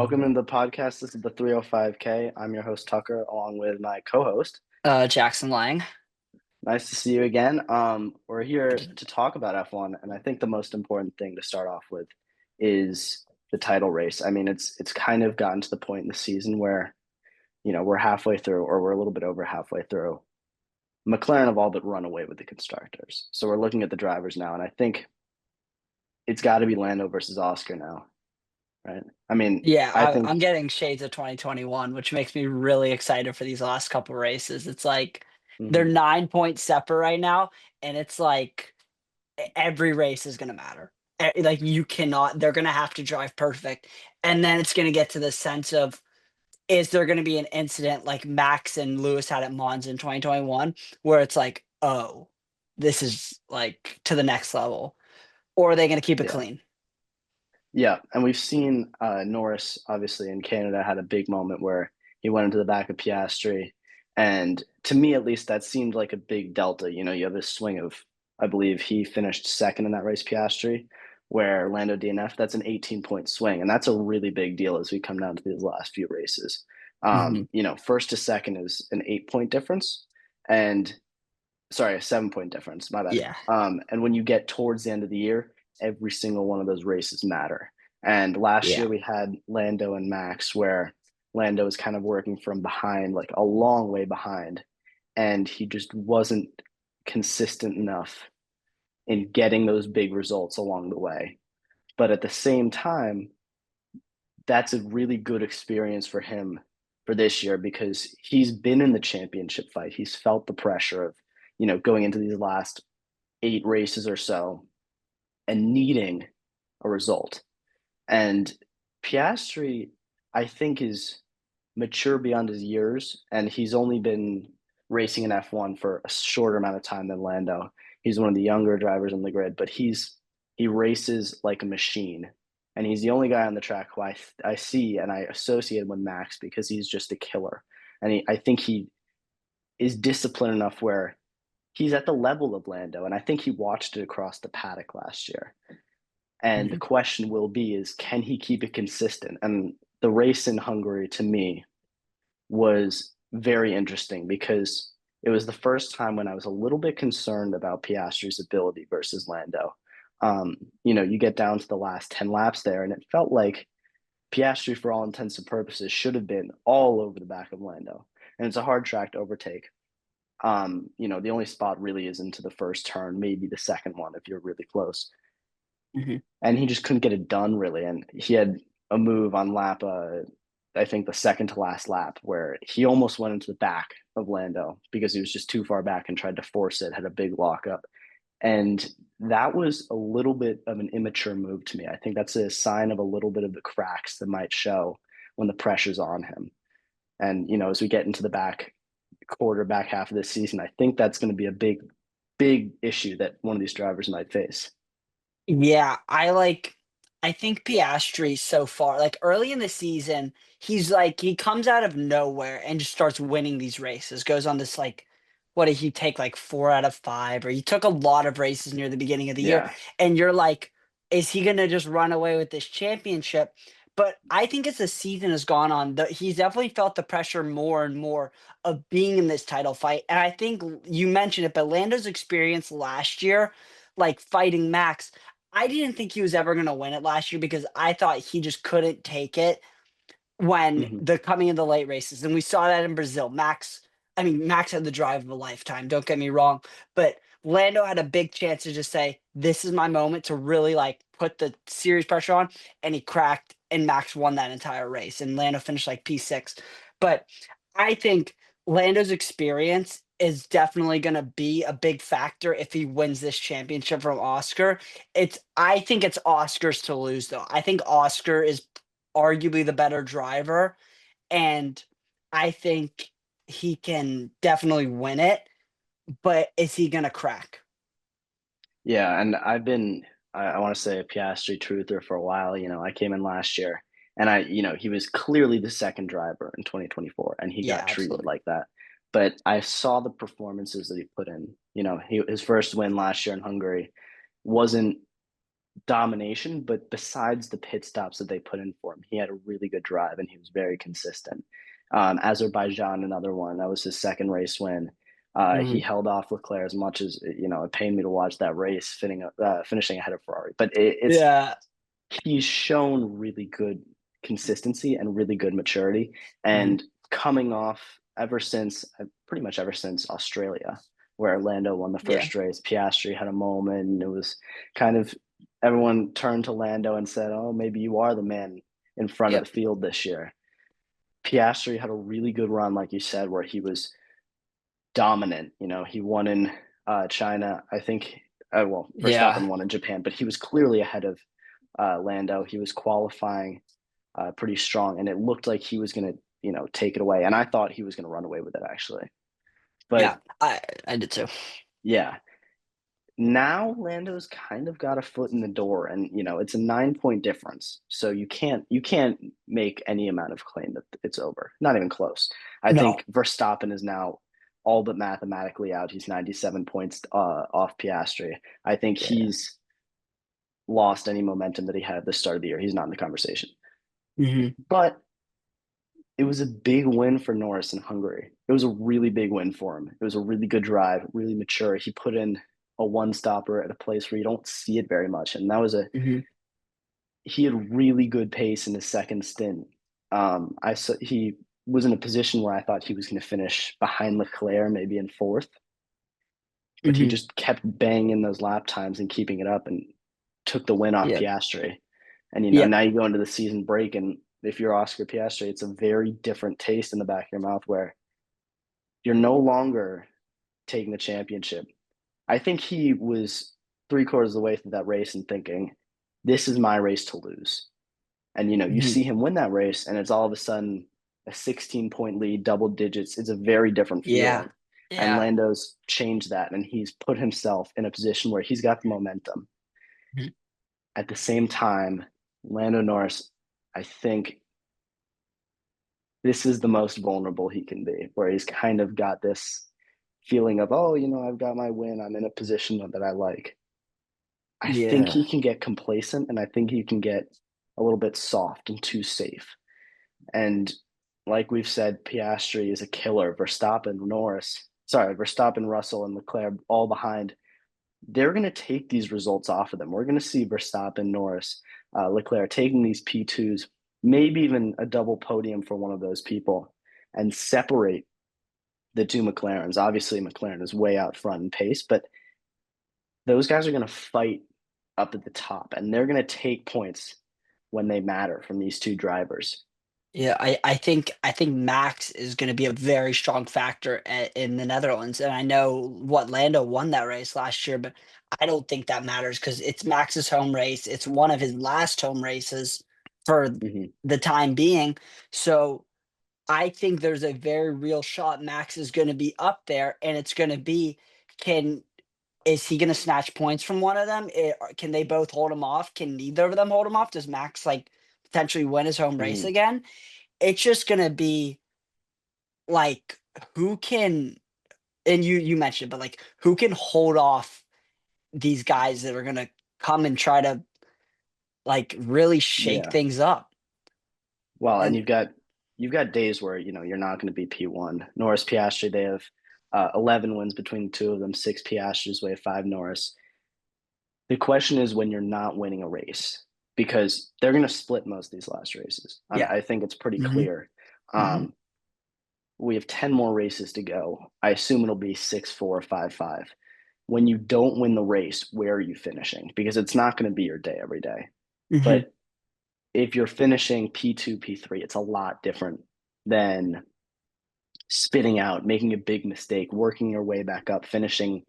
Welcome to the podcast. This is the 305K. I'm your host, Tucker, along with my co-host. Jackson Lang. Nice to see you again. We're here to talk about F1, and I think the most important thing to start off with is the title race. I mean, it's kind of gotten to the point in the season where, we're halfway through, or we're a little bit over halfway through. McLaren have all but run away with the constructors. So we're looking at the drivers now, and I think it's got to be Lando versus Oscar now, right? I mean, Yeah, I I'm think. getting shades of 2021, which makes me really excited for these last couple races. It's like they're Mhm. 9 point separate right now, and it's like every race is gonna matter. Like you cannot, they're gonna have to drive perfect, and then it's gonna get to the sense of is there gonna be an incident like Max and Lewis had at Monza in 2021, where it's like, oh, this is like to the next level, or are they gonna keep it Yeah. clean? Yeah, and we've seen Norris obviously in Canada had a big moment where he went into the back of Piastri, and to me at least that seemed like a big delta. You have a swing of, I believe he finished second in that race, Piastri, where Lando DNF. That's an 18-point swing, and that's a really big deal as we come down to these last few races. Mhm. First to second is an 8-point difference, and sorry, a 7-point difference. My bad. Yeah. And when you get towards the end of the year, every single one of those races matter. And last Yeah. year we had Lando and Max, where Lando was kind of working from behind, like a long way behind, and he just wasn't consistent enough in getting those big results along the way. But at the same time, that's a really good experience for him for this year because he's been in the championship fight. He's felt the pressure of, going into these last 8 races or so and needing a result. And Piastri, I think, is mature beyond his years, and he's only been racing in F1 for a shorter amount of time than Lando. He's one of the younger drivers on the grid, but he races like a machine, and he's the only guy on the track who I see and I associate with Max because he's just a killer, and I think he is disciplined enough where he's at the level of Lando, and I think he watched it across the paddock last year. And the Mhm. question will be is can he keep it consistent? And the race in Hungary to me was very interesting because it was the first time when I was a little bit concerned about Piastri's ability versus Lando. You get down to the last 10 laps there, and it felt like Piastri, for all intents and purposes, should have been all over the back of Lando. And it's a hard track to overtake. The only spot really is into the first turn, maybe the second one if you're really close. Mhm. And he just couldn't get it done really. And he had a move on lap, I think the second to last lap, where he almost went into the back of Lando because he was just too far back and tried to force it, had a big lockup. And that was a little bit of an immature move to me. I think that's a sign of a little bit of the cracks that might show when the pressure's on him. And, as we get into the back half of this season, I think that's going to be a big issue that one of these drivers might face. Yeah, I think Piastri so far, like early in the season, he comes out of nowhere and just starts winning these races. Goes on this like what did he take like 4 out of 5 or he took a lot of races near the beginning of the year Yeah. and you're like, is he going to just run away with this championship? But I think as the season has gone on, he's definitely felt the pressure more and more of being in this title fight. And I think you mentioned it, but Lando's experience last year, like fighting Max, I didn't think he was ever gonna win it last year because I thought he just couldn't take it when Hmm. the coming of the late races, and we saw that in Brazil. Max had the drive of a lifetime, don't get me wrong, but Lando had a big chance to just say, "This is my moment to really, like, put the serious pressure on," and he cracked, and Max won that entire race, and Lando finished, like, P6. But I think Lando's experience is definitely gonna be a big factor if he wins this championship from Oscar. I think it's Oscar's to lose, though. I think Oscar is arguably the better driver, and I think he can definitely win it, but is he gonna crack? Yeah, and I want to say a Piastri truther for a while. I came in last year, and he was clearly the second driver in 2024, and he Yeah, got treated absolutely. like that. But I saw the performances that he put in. His first win last year in Hungary wasn't domination, but besides the pit stops that they put in for him, he had a really good drive and he was very consistent. Azerbaijan, another one, that was his second race win. He Mhm. held off Leclerc as much as it pained me to watch that race, finishing ahead of Ferrari. But it's Yeah. he's shown really good consistency and really good maturity. Mhm. And coming off pretty much ever since Australia, where Lando won the Yeah. first race, Piastri had a moment, and it was kind of everyone turned to Lando and said, "Oh, maybe you are the man in front of the Yep. field this year." Piastri had a really good run, like you said, where he was dominant. He won in China, I think. Well, Yeah. Verstappen won in Japan, but he was clearly ahead of Lando. He was qualifying pretty strong, and it looked like he was going to, take it away. And I thought he was going to run away with it actually. But Yeah. I did too. yeah, now Lando's kind of got a foot in the door, and it's a 9 point difference, so you can't make any amount of claim that it's over. Not even close. I No. think Verstappen is now all but mathematically out. He's 97 points off Piastri. I think Yeah. he's lost any momentum that he had at the start of the year. He's not in the conversation. Mhm. But it was a big win for Norris in Hungary. It was a really big win for him. It was a really good drive, really mature. He put in a one stopper at a place where you don't see it very much. And that was Mhm. he had really good pace in his second stint. I saw he was in a position where I thought he was going to finish behind Leclerc, maybe in fourth, but he Mhm. just kept banging those lap times and keeping it up and took the win off Yep. Piastri. And Yep. now you go into the season break, and if you're Oscar Piastri, it's a very different taste in the back of your mouth where you're no longer taking the championship. I think he was three-quarters of the way through that race and thinking, this is my race to lose. And you Mhm. see him win that race, and it's all of a sudden a 16-point lead, double digits. It's a very different Yeah. feeling. And Yeah. Lando's changed that, and he's put himself in a position where he's got the momentum. Mhm. At the same time, Lando Norris, I think this is the most vulnerable he can be, where he's kind of got this feeling of, oh, I've got my win. I'm in a position that I like. I think Yeah. he can get complacent, and I think he can get a little bit soft and too safe. And like we've said, Piastri is a killer. Verstappen, Russell, and Leclerc all behind. They're going to take these results off of them. We're going to see Verstappen, Norris, Leclerc taking these P2s, maybe even a double podium for one of those people, and separate the two McLarens. Obviously, McLaren is way out front in pace, but those guys are going to fight up at the top, and they're going to take points when they matter from these two drivers. Yeah, I think Max is going to be a very strong factor in the Netherlands, and I know what Lando won that race last year, but I don't think that matters because it's Max's home race. It's one of his last home races for Mm-hmm. the time being. So I think there's a very real shot Max is going to be up there, and it's going to be can is he going to snatch points from one of them? Can they both hold him off? Can neither of them hold him off? Does Max potentially win his home race Mm-hmm. again? It's just gonna be like who can and you mentioned, but who can hold off these guys that are gonna come and try to really shake Yeah. things up. Well, and And you've got days where you're not going to be P1. Norris Piastri, they have 11 wins between the two of them, six Piastris, we have five Norris. The question is when you're not winning a race because they're going to split most of these last races. yeah. I think it's pretty Hmm. clear. Hmm. Um, we have 10 more races to go. I assume it'll be 6-4, 5-5. When you don't win the race, where are you finishing? Because it's not going to be your day every day. Hmm. But if you're finishing P2, P3, it's a lot different than spitting out, making a big mistake, working your way back up, finishing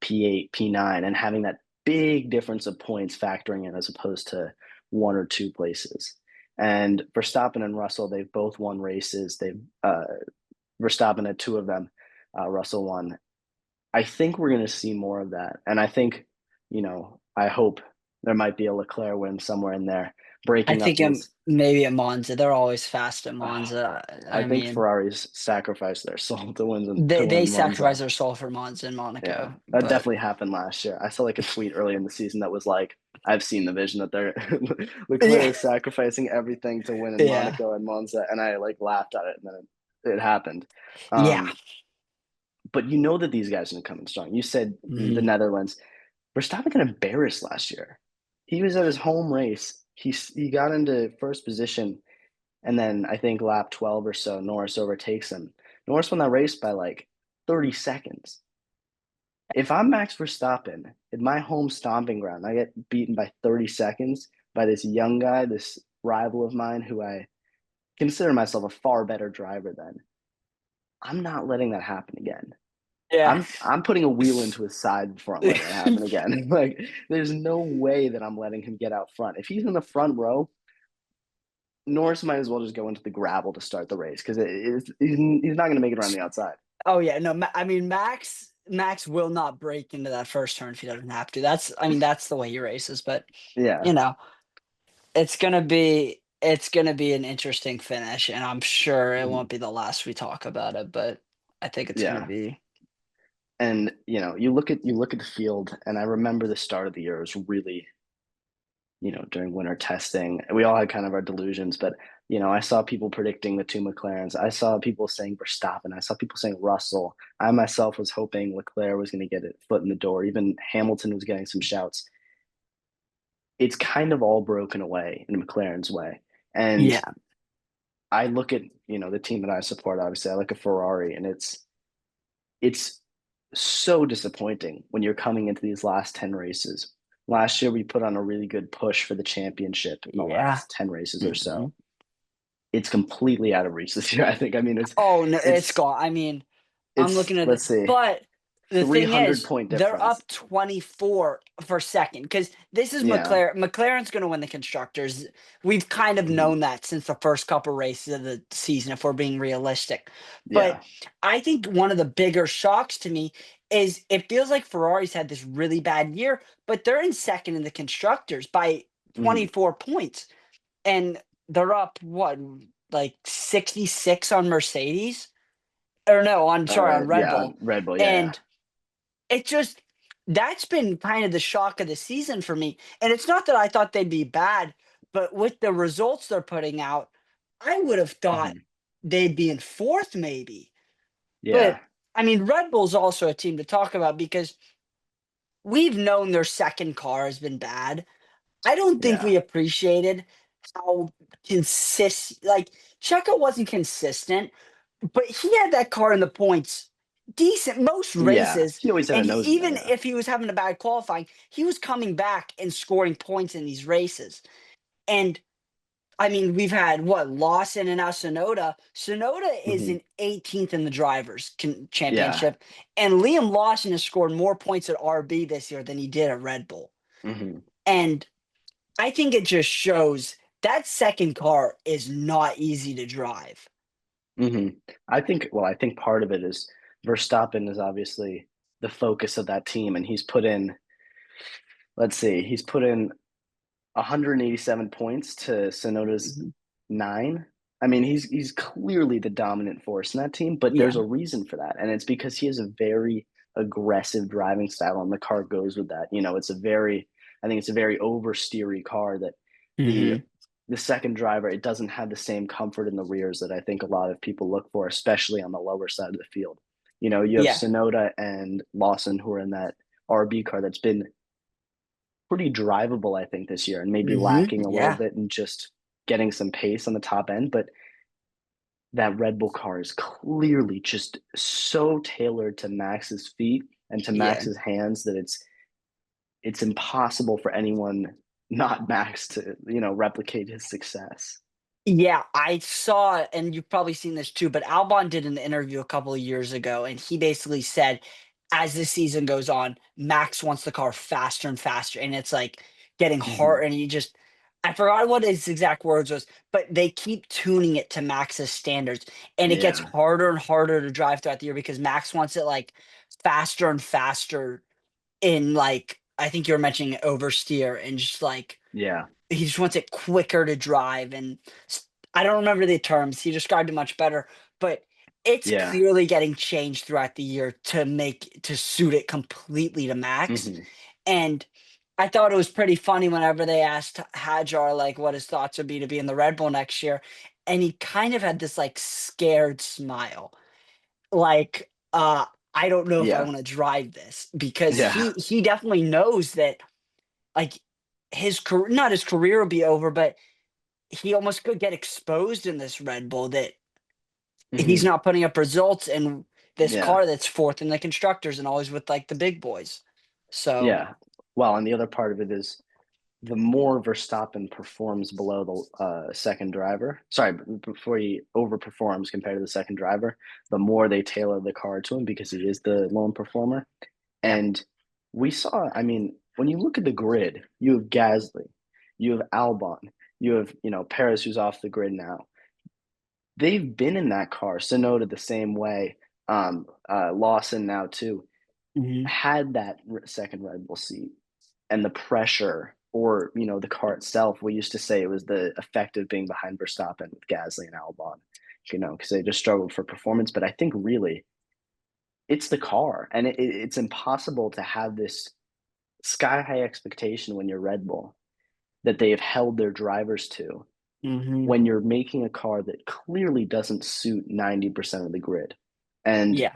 P8, P9, and having that big difference of points factoring in as opposed to one or two places. And Verstappen and Russell, they've both won races. They've Verstappen had two of them. Russell won. I think we're going to see more of that, and I think, I hope there might be a Leclerc win somewhere in there, I breaking up think these. maybe at Monza. They're always fast at Uh, Monza. I I think mean, Ferraris sacrificed their soul to they win Monza. sacrifice their soul for Monza and Yeah, Monaco, that but definitely happened last year. I saw like a tweet early in the season that was like, I've seen the vision that they're Leclerc Yeah. is sacrificing everything to win in Yeah. Monaco and Monza, and I like laughed at it, and then it happened. Yeah. Um, but you know that these guys are coming strong. You said the Mhm. Netherlands. Verstappen got embarrassed last year. He was at his home race. He got into first position, and then I think lap 12 or so, Norris overtakes him. Norris won that race by like 30 seconds. If I'm Max Verstappen in my home stomping ground, I get beaten by 30 seconds by this young guy, this rival of mine who I consider myself a far better driver than. I'm not letting that happen again. Yeah. I'm putting a wheel into his side before I'm letting that happen again. Like there's no way that I'm letting him get out front. If he's in the front row, Norris might as well just go into the gravel to start the race because he's not going to make it around the outside. Oh yeah, no, I mean Max will not break into that first turn if he doesn't have to. I mean that's the way he races, but Yeah. you know, it's gonna be an interesting finish, and I'm sure it Mhm. won't be the last we talk about it, but I think it's gonna Yeah. be. And you look at the field, and I remember the start of the year was really, during winter testing. We all had kind of our delusions, but I saw people predicting the two McLarens. I saw people saying Verstappen. I saw people saying Russell. I myself was hoping Leclerc was going to get a foot in the door. Even Hamilton was getting some shouts. It's kind of all broken away in McLaren's way. And Yeah, I look at, the team that I support, obviously. I look at Ferrari, and it's so disappointing when you're coming into these last 10 races. Last year, we put on a really good push for the championship in the yeah. last 10 races or so. Mhm. It's completely out of reach this year, I think. I mean, Oh, no, it's it's, gone. I mean, I'm it's, looking at it, let's see, but the thing 300 is, point they're difference. up 24 for second because this is Yeah. McLaren. McLaren's going to win the constructors. We've kind of Hmm. known that since the first couple races of the season, if we're being realistic. But Yeah. I think one of the bigger shocks to me is it feels like Ferrari's had this really bad year, but they're in second in the constructors by Hmm. 24 points, and they're up what, like 66 on Mercedes, or no, on Red Yeah. Bull. Red Bull. Yeah. Yeah. And it just that's been kind of the shock of the season for me. And it's not that I thought they'd be bad, but with the results they're putting out, I would have thought Hmm. they'd be in fourth maybe. Yeah. But I mean, Red Bull's also a team to talk about because we've known their second car has been bad. I don't think Yeah. we appreciated how like Checo wasn't consistent, but he had that car in the points decent most Yeah. races, He always had a and nose in there. even Yeah. if he was having a bad qualifying, he was coming back and scoring points in these races. And I mean, we've had what, Lawson and now Sonoda. Sonoda is Hmm. in 18th in the drivers' Yeah. championship, and Liam Lawson has scored more points at RB this year than he did at Red Bull. Hmm. And I think it just shows that second car is not easy to drive. Hmm. I think part of it is Verstappen is obviously the focus of that team, and he's put in 187 points to Sonoda's Mhm. 9. I mean, he's clearly the dominant force in that team, but there's Yeah. a reason for that, and it's because he has a very aggressive driving style, and the car goes with that. I think it's a very oversteery car that the Mhm. the second driver, it doesn't have the same comfort in the rears that I think a lot of people look for, especially on the lower side of the field. You have Yeah. Sonoda and Lawson who are in that RB car that's been pretty drivable, I think, this year, and maybe Mhm. lacking a little Yeah. bit in just getting some pace on the top end. But that Red Bull car is clearly just so tailored to Max's feet and to Yeah. Max's hands that it's impossible for anyone not Max to, replicate his success. Yeah, I saw, and you've probably seen this too, but Albon did an interview a couple of years ago, and he basically said, as the season goes on, Max wants the car faster and faster, and it's like getting Hmm. hard. And I forgot what his exact words was, but they keep tuning it to Max's standards, and it gets Yeah. harder and harder to drive throughout the year because Max wants it like faster and faster in like I think you were mentioning oversteer and just like Yeah. he just wants it quicker to drive, and I don't remember the terms. He described it much better, but it's Yeah. clearly getting changed throughout the year to suit it completely to Max. Hmm. And I thought it was pretty funny whenever they asked Hajar like what his thoughts would be to be in the Red Bull next year, and he kind of had this like scared smile, like I don't know if I Yeah, want to drive this because yeah, he definitely knows that like his career, not his career will be over, but he almost could get exposed in this Red Bull that he's hmm not putting up results in this yeah, car that's fourth in the constructors and always with like the big boys. So, yeah. Well, and the other part of it is the more Verstappen performs below the second driver, sorry, before he overperforms compared to the second driver, the more they tailor the car to him because he is the lone performer. yeah. And we saw, I mean, when you look at the grid, you have Gasly, you have Albon, you have, Perez who's off the grid now. They've been in that car, Sonoda the same way, Lawson now too, Mhm. had that second Red Bull seat and the pressure or the car itself. We used to say it was the effect of being behind Verstappen with Gasly and Albon, because they just struggled for performance. But I think really it's the car, and it's impossible to have this sky high expectation when you're Red Bull that they have held their drivers to Mhm. when you're making a car that clearly doesn't suit 90% of the grid. And Yeah.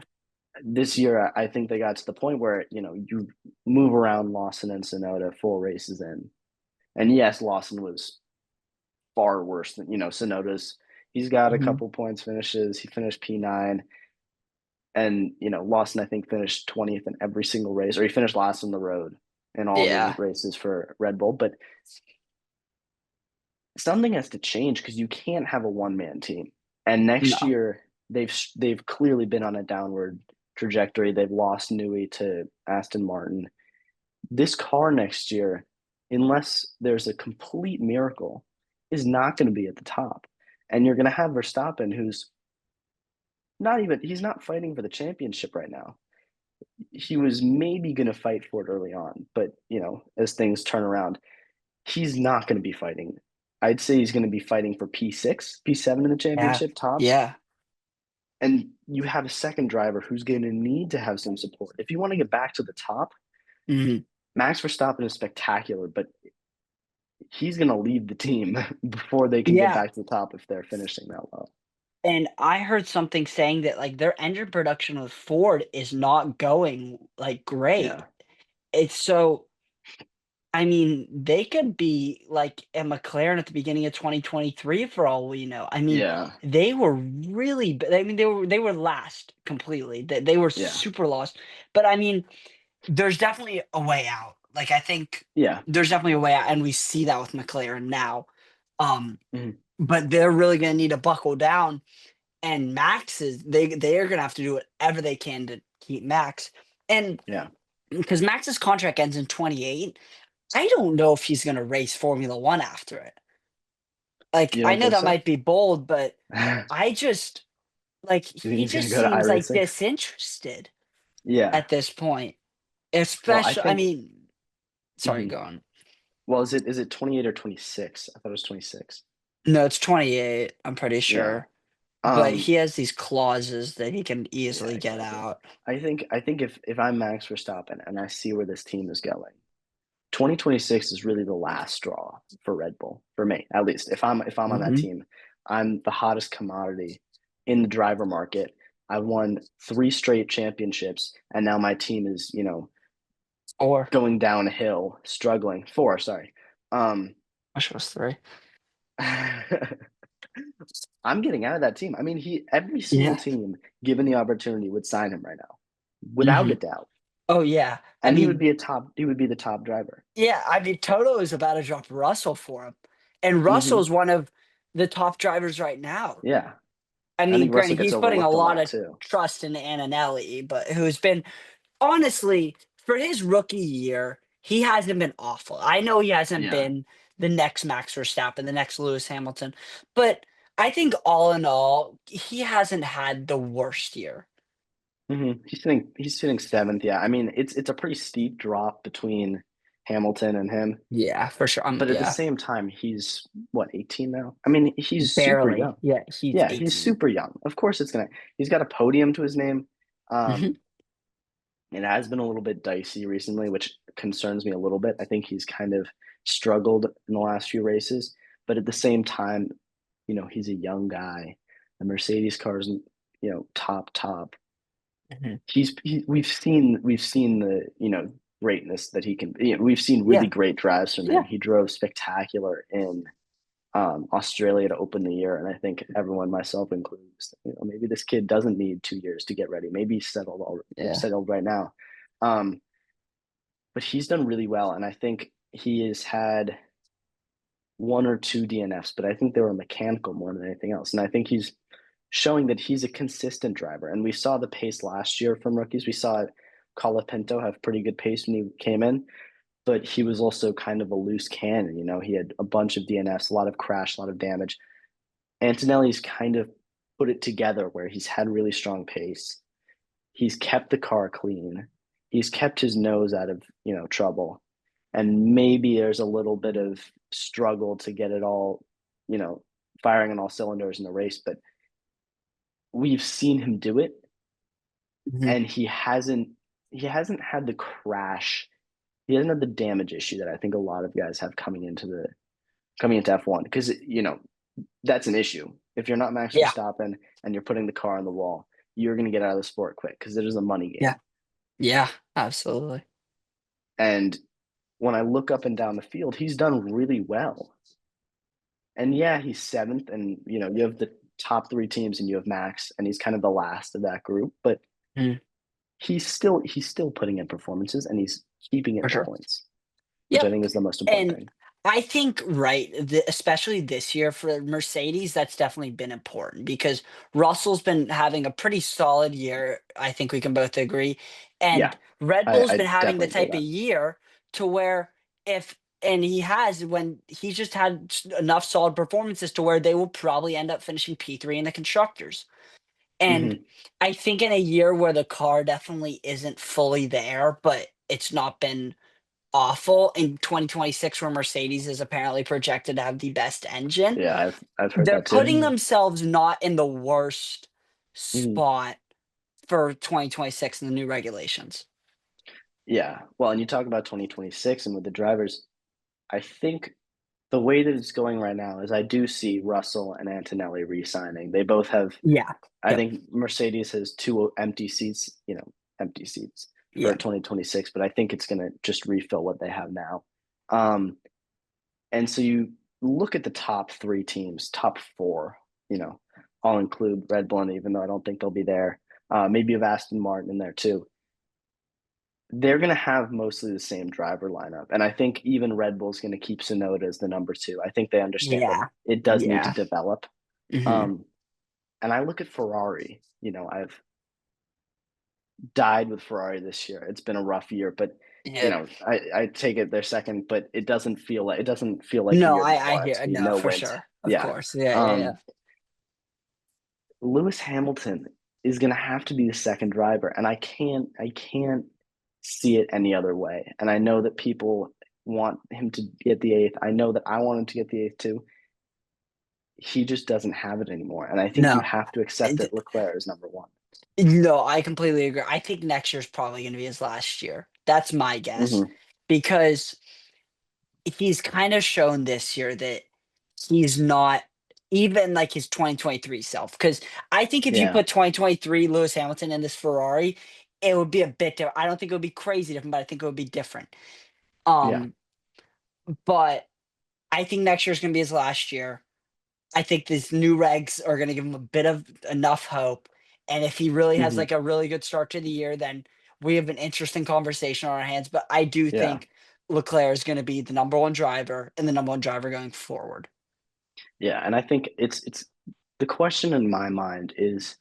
this year, I think they got to the point where, you move around Lawson and Sonoda 4 races in. And yes, Lawson was far worse than, Sonoda's. He's got a Mhm. couple points finishes. He finished P9. And, Lawson, I think, finished 20th in every single race, or he finished last on the road in all the Yeah. races for Red Bull. But something has to change because you can't have a one-man team. And next No. year, they've clearly been on a downward trajectory. They've lost Newey to Aston Martin. This car next year, unless there's a complete miracle, is not going to be at the top. And you're going to have Verstappen, who's he's not fighting for the championship right now. He was maybe going to fight for it early on, but, as things turn around, he's not going to be fighting. I'd say he's going to be fighting for P6, P7 in the Yeah. championship tops. Yeah. And you have a second driver who's going to need to have some support. If you want to get back to the top, Mhm. Max Verstappen is spectacular, but he's going to leave the team before they can get Yeah. back to the top if they're finishing that low. And I heard something saying that like their engine production with Ford is not going like great. Yeah. It's so I mean, they could be like a McLaren at the beginning of 2023 for all we know. I mean, Yeah. they were really I mean, they were last completely. They were Yeah. super lost. But I mean, there's definitely a way out. Like I think Yeah. there's definitely a way out, and we see that with McLaren now. Um, Mhm. but they're really gonna need to buckle down. And Max is they're gonna have to do whatever they can to keep Max. And Yeah. because Max's contract ends in 28, I don't know if he's gonna race Formula One after it. Like, You I don't know think that so? might be bold, but You I just like think he he's going to just go to seems like iRacing? disinterested Yeah. at this point. Well, I Especially, I think. mean, sorry, Mhm. go on. Well, is it 28 or 26? I thought it was 26. No, it's 28, I'm pretty Yeah. sure. But Um, he has these clauses that he can yeah, easily get exactly. out. I think if I'm Max Verstappen and I see where this team is going, 2026 is really the last straw for Red Bull, for me, at least. If I'm on that Mhm. team, I'm the hottest commodity in the driver market. I won 3 straight championships, and now my team is, Or going downhill, struggling. 4, sorry. Um, I wish it was 3. I'm getting out of that team. I mean, every single Yeah. team, given the opportunity, would sign him right now, without a Mhm. doubt. Oh, yeah. I And mean, he would be the top driver. yeah, I mean, Toto is about to drop Russell for him, and Russell Hmm. is one of the top drivers right now. Yeah. I I mean, think Russell granted, gets he's putting a overlooked a lot lot of too. trust in Antonelli, but who's been honestly, for his rookie year, he hasn't been awful. I know he hasn't Yeah. been the next Max Verstappen, the next Lewis Hamilton, but I think all in all, he hasn't had the worst year. He's sitting seventh. Yeah. I mean, it's a pretty steep drop between Hamilton and him. Yeah, for sure. But at the Yeah, same time, he's what, 18 now? I mean, he's super barely. young. Yeah, he's Yeah, he's 18. super young. Of course he's got a podium to his name. Um, Mhm. It has been a little bit dicey recently, which concerns me a little bit. I think he's kind of struggled in the last few races, but at the same time, he's a young guy. The Mercedes cars, top. Mhm. We've seen the greatness that he can. We've seen really Yeah, great drives from him. yeah, He drove spectacular in Australia to open the year, and I think everyone, myself included, maybe this kid doesn't need 2 years to get ready. Maybe he's yeah. settled right now. Um, but he's done really well, and I think he has had one or two DNFs, but I think they were mechanical more than anything else. And I think he's showing that he's a consistent driver. And we saw the pace last year from rookies. We saw Colapinto have pretty good pace when he came in, but he was also kind of a loose cannon. He had a bunch of DNFs, a lot of crash, a lot of damage. Antonelli's kind of put it together where he's had really strong pace. He's kept the car clean. He's kept his nose out of, trouble. And maybe there's a little bit of struggle to get it all, you know, firing on all cylinders in the race, but we've seen him do it Mhm. and he hasn't had the crash. He hasn't had the damage issue that I think a lot of guys have coming into F1 because that's an issue. If you're not Max Yeah, Verstappen and you're putting the car on the wall, you're going to get out of the sport quick because it is a money yeah, game. yeah, absolutely. And when I look up and down the field, he's done really well. And yeah, he's seventh, and you have the top three teams, and you have Max, and he's kind of the last of that group. But Mhm. he's still putting in performances, and he's keeping it For in sure. points, which I Yep. think is the most important And thing. I think, right, especially this year for Mercedes, that's definitely been important because Russell's been having a pretty solid year. I think we can both agree. Yeah, And Red Bull's I been having the definitely agree with type of that. year to where and he has when he's just had enough solid performances to where they will probably end up finishing P3 in the constructors. And Hmm. I think in a year where the car definitely isn't fully there, but it's not been awful in 2026 where Mercedes is apparently projected to have the best engine. Yeah, I've heard They're that putting too. themselves not in the worst Mhm. spot for 2026 in the new regulations. Yeah, well, and you talk about 2026 and with the drivers, I think the way that it's going right now is I do see Russell and Antonelli re-signing. They both have. Yeah. I Yep. think Mercedes has two empty seats for Yeah. 2026, but I think it's going to just refill what they have now. Um, and so you look at the top three teams, top four, you know, I'll include Red Bull, even though I don't think they'll be there. Maybe of Aston Martin in there too. They're going to have mostly the same driver lineup. And I think even Red Bull's going to keep Sonoda as the number two. I think they understand that Yeah. it does need to Yeah. develop. Hmm. Um, and I look at Ferrari, I've died with Ferrari this year. It's been a rough year, but Yeah. I take it they're second, but it doesn't feel like the No, year I before. hear Absolutely no no for wins. sure. Of Yeah. course. Yeah. Yeah. Yeah. Um, Lewis Hamilton is going to have to be the second driver, and I can't see it any other way. And I know that people want him to get the eighth. I know that I want him to get the eighth too. He just doesn't have it anymore, and I think you No. have to accept that Leclerc is number one. No, I completely agree. I think next year's probably going to be his last year. That's my guess Hmm. because he's kind of shown this year that he's not even like his 2023 self. Because I think if you Yeah. put 2023 Lewis Hamilton in this Ferrari, it would be a bit different. I don't think it would be crazy different, but I think it would be different. Yeah. Um, but I think next year's going to be his last year. I think these new regs are going to give him a bit of enough hope. And if he really has Hmm. like a really good start to the year, then we have an interesting conversation on our hands. But I do Yeah. think Leclerc is going to be the number one driver and the number one driver going forward. Yeah. And I think it's the question in my mind is,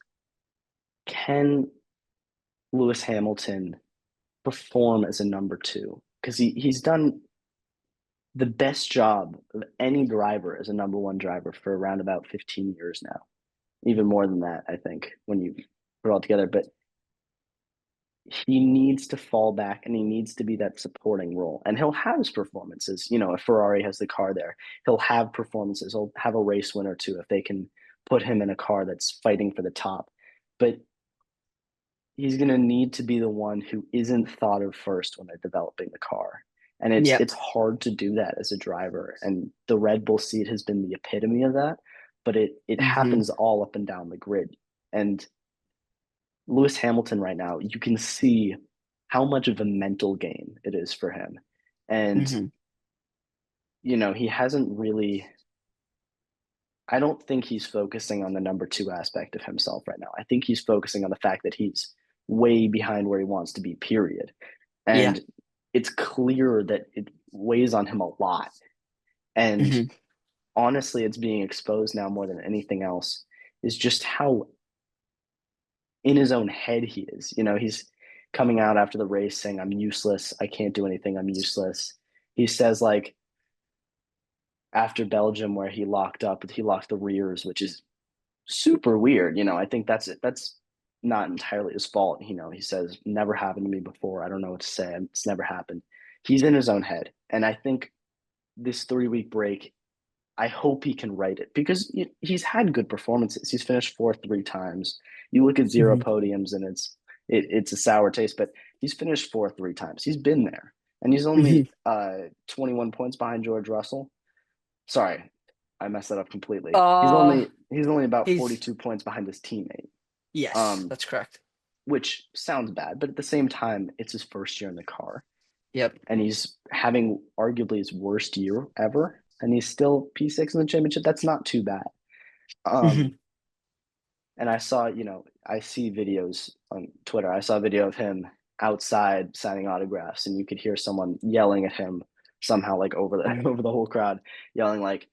can Lewis Hamilton perform as a number two? Because he's done the best job of any driver as a number one driver for around about 15 years now. Even more than that, I think, when you put it all together. But he needs to fall back and he needs to be that supporting role. And he'll have his performances. If Ferrari has the car there, he'll have performances. He'll have a race win or two if they can put him in a car that's fighting for the top. But he's going to need to be the one who isn't thought of first when they're developing the car. And Yep. it's hard to do that as a driver. And the Red Bull seat has been the epitome of that, but it Hmm. happens all up and down the grid. And Lewis Hamilton right now, you can see how much of a mental game it is for him. And Hmm. he hasn't really I don't think he's focusing on the number two aspect of himself right now. I think he's focusing on the fact that he's way behind where he wants to be, period. Yeah. And it's clear that it weighs on him a lot. And Hmm. honestly, it's being exposed now more than anything else, is just how in his own head he is. He's coming out after the race saying, I'm useless. I can't do anything. I'm useless. He says, like, after Belgium, where he locked the rears, which is super weird. I think that's not entirely his fault. He says, never happened to me before. I don't know what to say. It's never happened. He's in his own head. And I think this 3 week break, I hope he can write it because he's had good performances. He's finished fourth 3 times. You look at zero Hmm. podiums and it's a sour taste, but he's finished fourth 3 times. He's been there. And he's Hmm. only 21 points behind George Russell. Sorry, I messed that up completely. He's Uh, only he's only about he's 42 points behind his teammate. yes, Um, that's correct. which sounds bad, but at the same time, it's his first year in the car, Yep. and he's having arguably his worst year ever, and he's still P6 in the championship. That's not too bad. Hmm. Um, and I see videos on Twitter. I saw a video of him outside signing autographs, and you could hear someone yelling at him somehow, like over the over the whole crowd, yelling like,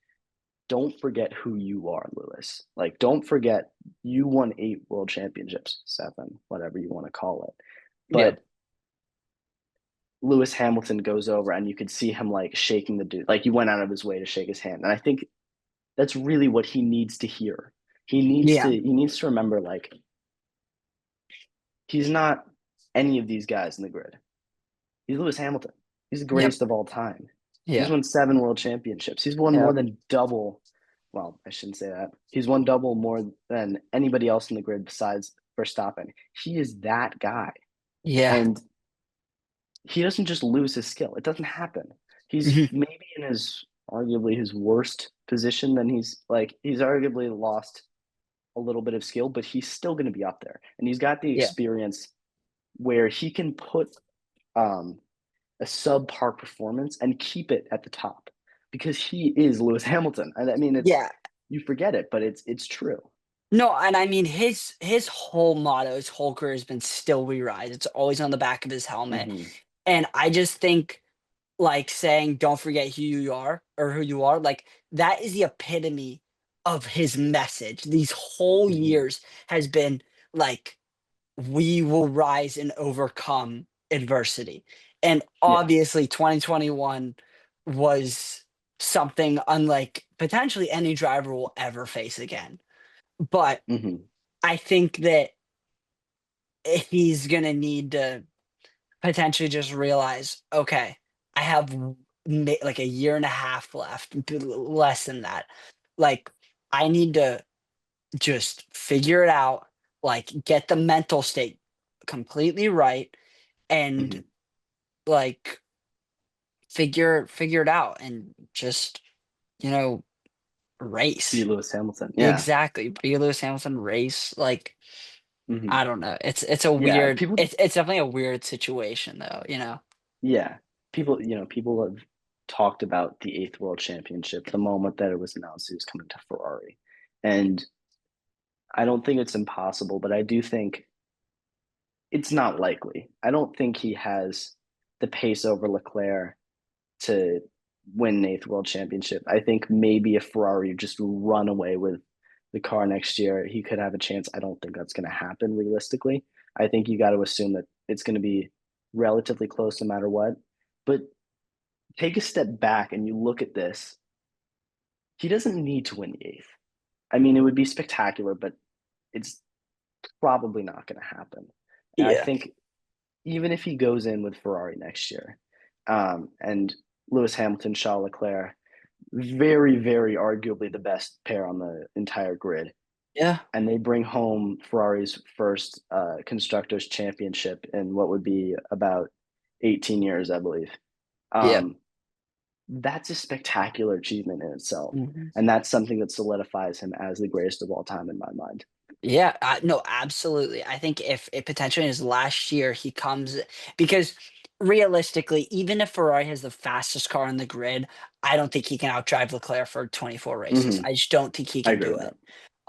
don't forget who you are, Lewis. Like, don't forget you won 8 world championships, 7, whatever you want to call it. Yep. But Lewis Hamilton goes over and you could see him like shaking the dude. Like, he went out of his way to shake his hand. And I think that's really what he needs to hear. Yeah. He needs to remember like he's not any of these guys in the grid. He's Lewis Hamilton. He's the Yep. greatest of all time. He's Yeah. won 7 world championships. He's won more Yep. than double. Well, I shouldn't say that. He's won double more than anybody else in the grid besides Verstappen. He is that guy. Yeah. And he doesn't just lose his skill. It doesn't happen. He's Hmm. maybe in his arguably his worst position. Then he's arguably lost a little bit of skill, but he's still going to be up there. And he's got the Yeah. experience where he can put um, a subpar performance and keep it at the top because he is Lewis Hamilton. I mean, it's Yeah. you forget it, but it's true. No, and I mean his whole motto, his whole career has been "Still we rise." It's always on the back of his helmet, Hmm. and I just think like saying, "Don't forget who you are," or who you are, like that is the epitome of his message. These whole Hmm. years has been like, "We will rise and overcome adversity," and Yeah. obviously, 2021 was something unlike potentially any driver will ever face again. But Hmm. I think that he's gonna need to potentially just realize, okay, I have like a year and a half left, less than that. Like, I need to just figure it out, like, get the mental state completely right, and Hmm. like figure it out, and just you know Be race Lewis Hamilton. Yeah. exactly. Be Lewis Hamilton race like Hmm. I don't know. It's a Yeah. weird it's definitely a weird situation though, you know? Yeah. People have talked about the 8th world championship the moment that it was announced he was coming to Ferrari. And I don't think it's impossible, but I do think it's not likely. I don't think he has the pace over Leclerc to win an 8th world championship. I think maybe if Ferrari just run away with the car next year, he could have a chance. I don't think that's going to happen realistically. I think you got to assume that it's going to be relatively close no matter what. But take a step back and you look at this, he doesn't need to win the eighth. I mean, it would be spectacular, but it's probably not going to happen. And I Yeah. think even if he goes in with Ferrari next year, and Lewis Hamilton, Charles Leclerc, very, very arguably the best pair on the entire grid. Yeah. and they bring home Ferrari's first constructors championship in what would be about 18 years, I believe. Yeah. Um, that's a spectacular achievement in itself, Mhm. and that's something that solidifies him as the greatest of all time in my mind. Yeah, no, absolutely. I think if it potentially in his last year he comes because realistically, even if Ferrari has the fastest car on the grid, I don't think he can outdrive Leclerc for 24 races. Hmm. I just don't think he I can agree do with it. that.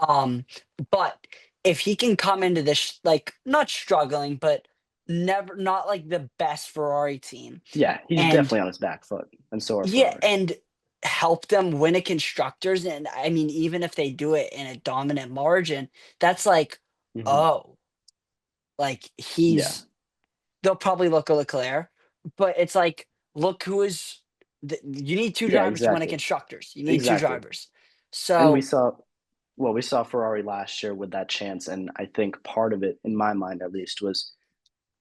Um, but if he can come into this like not struggling, but never not like the best Ferrari team Yeah, he's and definitely on his back foot, and so are yeah, Ferrari. and help them win a constructors, and I mean, even if they do it in a dominant margin, that's like, Hmm. oh, like Yeah, they'll probably look at Leclerc, but it's like, look who is you need 2 yeah, drivers to win a exactly, constructors. You need 2 exactly. drivers. And So we saw Ferrari last year with that chance, and I think part of it, in my mind at least, was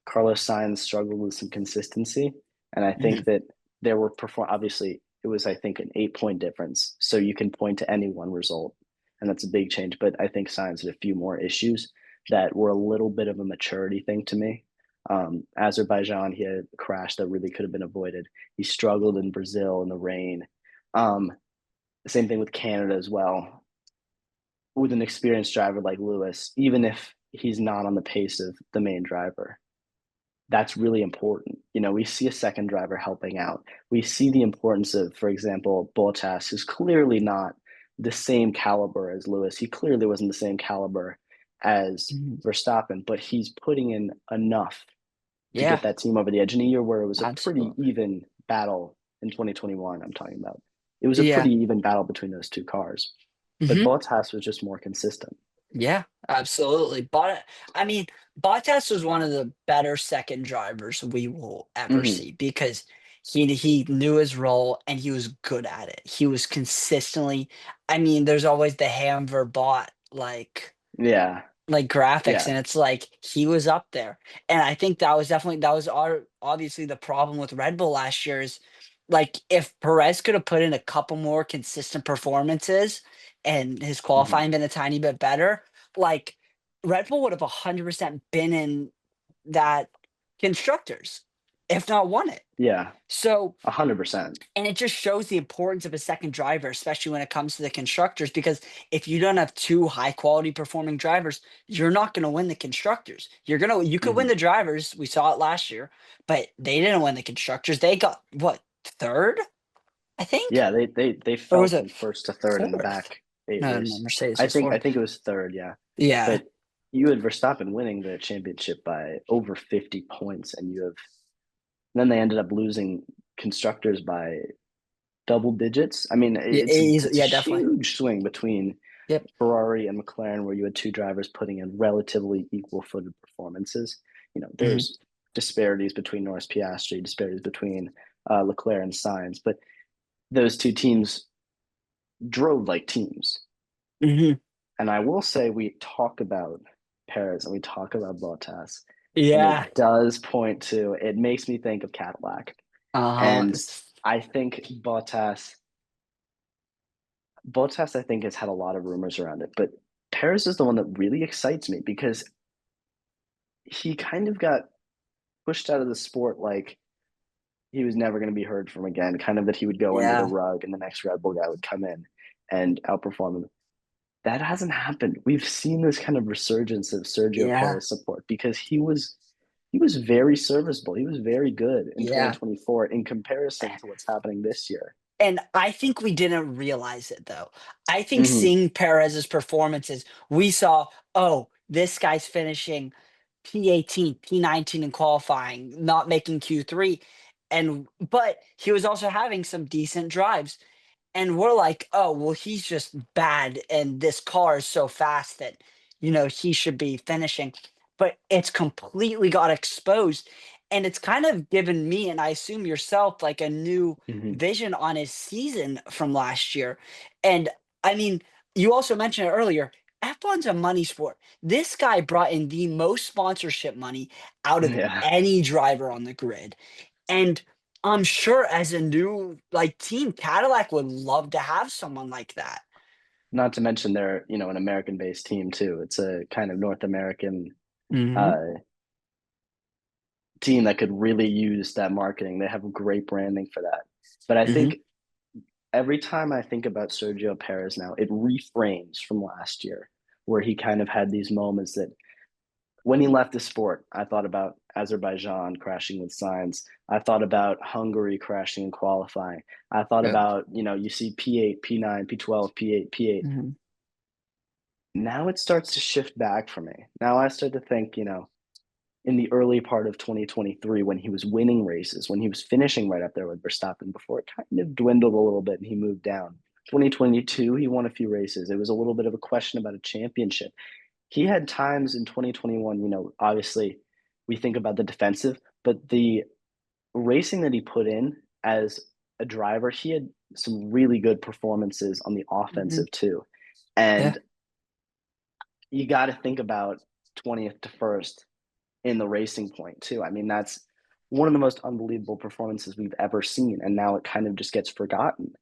Carlos Sainz struggled with some consistency, and I think mhm, that there were obviously it was I think an 8 point difference, so you can point to any one result, and that's a big change. But I think Sainz had a few more issues that were a little bit of a maturity thing to me. Azerbaijan, he had a crash that really could have been avoided. He struggled in Brazil in the rain. The same thing with Canada as well. With an experienced driver like Lewis, even if he's not on the pace of the main driver, that's really important. We see a second driver helping out. We see the importance of, for example, Bottas, who's clearly not the same caliber as Lewis. He clearly wasn't the same caliber as mhm. Verstappen, but he's putting in enough to Yeah, get that team over the edge in a year where it was a pretty absolutely. even battle in 2021. I'm talking about. It was a Yeah. pretty even battle between those two cars, but Mhm. Bottas was just more consistent. Yeah, absolutely. But I mean, Bottas was one of the better second drivers we will ever Hmm. see because he knew his role and he was good at it. He was consistently. I mean, there's always the Hamver bot Yeah, like graphics, yeah. and it's like he was up there. And I think that was definitely that was obviously the problem with Red Bull last year is like if Perez could have put in a couple more consistent performances and his Hmm. qualifying been a tiny bit better, like Red Bull would have 100% been in that constructors, if not won it. Yeah, So 100%. and it just shows the importance of a second driver, especially when it comes to the constructors, because if you don't have 2 high quality performing drivers, you're not gonna win the constructors. You could win Hmm. the drivers, we saw it last year, but they didn't win the constructors. They got what, 3rd, I think? Yeah, they Or fell was from it first to third in the 4th? back 8 No, no, race. Mercedes I was think I 4th. think it was third, yeah. Yeah. But you had Verstappen winning the championship by over 50 points, and then they ended up losing constructors by double digits. I mean, Yeah, it's a yeah, definitely. huge swing between Yep. Ferrari and McLaren, where you had two drivers putting in relatively equal footed performances. Mhm, There's disparities between Norris Piastri, disparities between Leclerc and Sainz, but those two teams drove like teams. mhm. And I will say we talk about Perez and we talk about Bottas, and Yeah. it makes me think of Cadillac. And It's I think Bottas, I think, has had a lot of rumors around it, but Perez is the one that really excites me because he kind of got pushed out of the sport like he was never going to be heard from again, kind of that he would go under the yeah, rug and the next Red Bull guy would come in and outperform him. That hasn't happened. We've seen this kind of resurgence of Sergio yeah, Perez support because he was very serviceable. He was very good in yeah. 2024 in comparison to what's happening this year. And I think we didn't realize it though. I think Hmm. seeing Perez's performances, we saw, oh, this guy's finishing P18, P19 in qualifying, not making Q3. And but he was also having some decent drives. And we're like, "Oh, well, he's just bad, and this car is so fast that, he should be finishing." But it's completely got exposed, and it's kind of given me, and I assume yourself, like, a new Hmm. vision on his season from last year. And, I mean, you also mentioned it earlier, F1's a money sport. This guy brought in the most sponsorship money out of Yeah. any driver on the grid. And I'm sure as a new, like, team, Cadillac would love to have someone like that. Not to mention they're, an American-based team too. It's a kind of North American Mhm, uh, team that could really use that marketing. They have great branding for that. But I mhm, think every time I think about Sergio Perez now, it reframes from last year, where he kind of had these moments that when he left the sport, I thought about Azerbaijan crashing with signs. I thought about Hungary crashing in qualifying. I thought yep, about, you see P8, P9, P12, P8, P8. mhm, Now it starts to shift back for me. Now I start to think, in the early part of 2023 when he was winning races, when he was finishing right up there with Verstappen before it kind of dwindled a little bit and he moved down. 2022, he won a few races. It was a little bit of a question about a championship. He had times in 2021, obviously we think about the defensive, but the racing that he put in as a driver, he had some really good performances on the mhm, offensive too. yeah, And you got to think about 20th to first in the racing point too. I mean, that's one of the most unbelievable performances we've ever seen, and now it kind of just gets forgotten.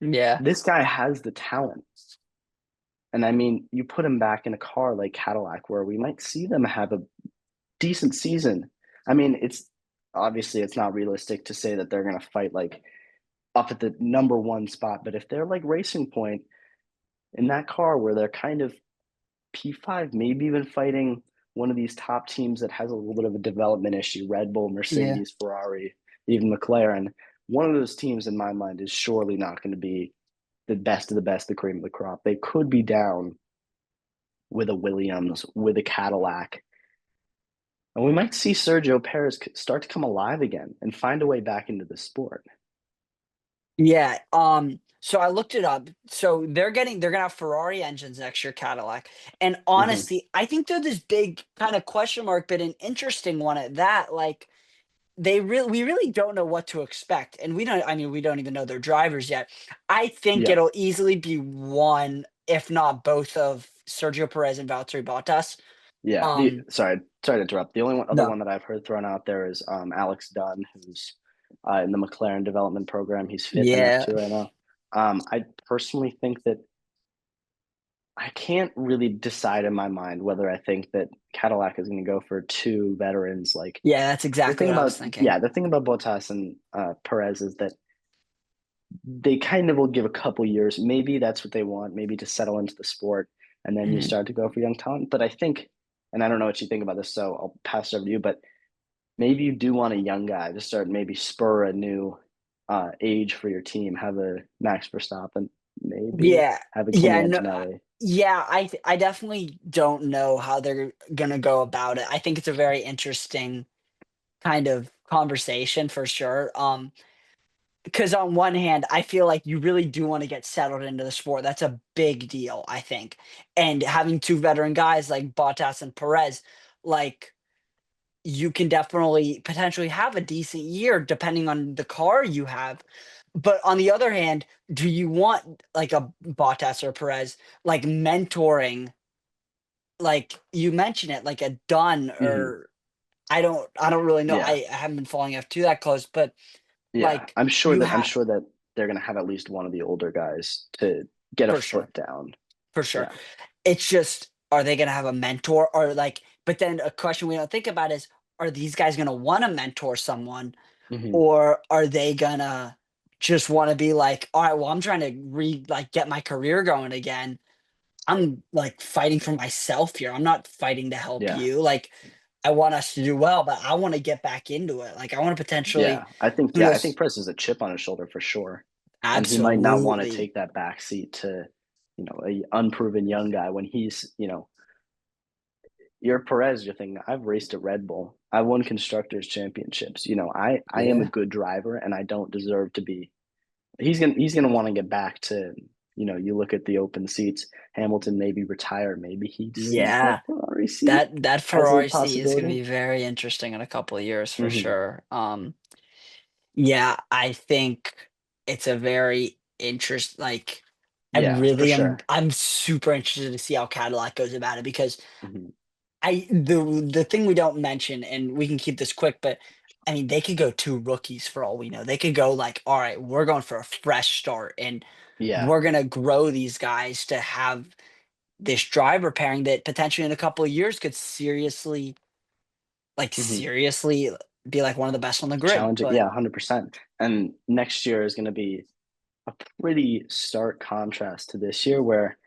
yeah, This guy has the talent, and I mean, you put him back in a car like Cadillac, where we might see them have a decent season. I mean, it's not realistic to say that they're going to fight like up at the number one spot, but if they're like Racing Point in that car where they're kind of P5, maybe even fighting one of these top teams that has a little bit of a development issue, Red Bull, yeah. Mercedes, Ferrari, even McLaren. One of those teams in my mind is surely not going to be the best of the best, the cream of the crop. They could be down with a Williams, with a Cadillac. And we might see Sergio Perez start to come alive again and find a way back into the sport. Yeah, so I looked it up. So they're gonna have Ferrari engines next year, Cadillac. And Mm-hmm. honestly, I think they're this big kind of question mark, but an interesting one at that. Like we really don't know what to expect. And we don't even know their drivers yet. I think Yeah. it'll easily be one, if not both of Sergio Perez and Valtteri Bottas. Yeah. The Um, sorry to interrupt. The only other no. one that I've heard thrown out there is Alex Dunn, who's in the McLaren development program. He's fifth in Yeah. F2 right now. I personally think that I can't really decide in my mind whether I think that Cadillac is going to go for two veterans. Like Yeah, that's the exactly thing what I was about thinking. yeah, the thing about Bottas and Perez is that they kind of will give a couple years. Maybe that's what they want, maybe to settle into the sport, and then you Mhm. start to go for young talent. But I think, and I don't know what you think about this, so I'll pass it over to you. But maybe you do want a young guy to start, maybe spur a new age for your team. Have a Max Verstappen, maybe Yeah. have a Kimi Yeah, no, Antonelli. yeah, I definitely don't know how they're gonna go about it. I think it's a very interesting kind of conversation for sure. Because on one hand, I feel like you really do wanna get settled into the sport. That's a big deal, I think. And having 2 veteran guys like Bottas and Perez, like, you can definitely potentially have a decent year depending on the car you have. But on the other hand, do you want like a Bottas or Perez like mentoring, like you mentioned it, like a Dunn Hmm. or I don't really know. Yeah, I haven't been following F2 that close, but yeah. like I'm you that I'm have sure that they're gonna have at least one of the older guys to get a for sure, foot down. for sure. Yeah. It's just, are they gonna have a mentor or like? But then a question we don't think about is, are these guys gonna want to mentor someone? Hmm. Or are they gonna just wanna be like, "All right, well, I'm trying to like, get my career going again. I'm, like, fighting for myself here. I'm not fighting to help Yeah. you. Like, I want us to do well, but I wanna get back into it. Like, I wanna potentially who I think knows." Press is a chip on his shoulder for sure. And he might not want to Absolutely. take that back seat to, a unproven young guy when you're Perez, you're thinking, I've raced at Red Bull. I won constructors championships. I am a Yeah. good driver and I don't deserve to be. He's gonna want to get back to, you look at the open seats. Hamilton maybe retired. Maybe he sees that Yeah. Ferrari seat That as a Ferrari seat is gonna possibility. be very interesting in a couple of years for Hmm. sure. Yeah, I think it's a very like, Yeah, for sure. I'm super interested to see how Cadillac goes about it because Hmm. the thing we don't mention, and we can keep this quick, but I mean, they could go 2 rookies for all we know. They could go like, "All right, we're going for a fresh start," and Yeah. we're gonna grow these guys to have this driver pairing that potentially in a couple of years could seriously, Hmm. seriously be like one of the best on the grid. Challenging. But Yeah, 100%. And next year is going to be a pretty stark contrast to this year, where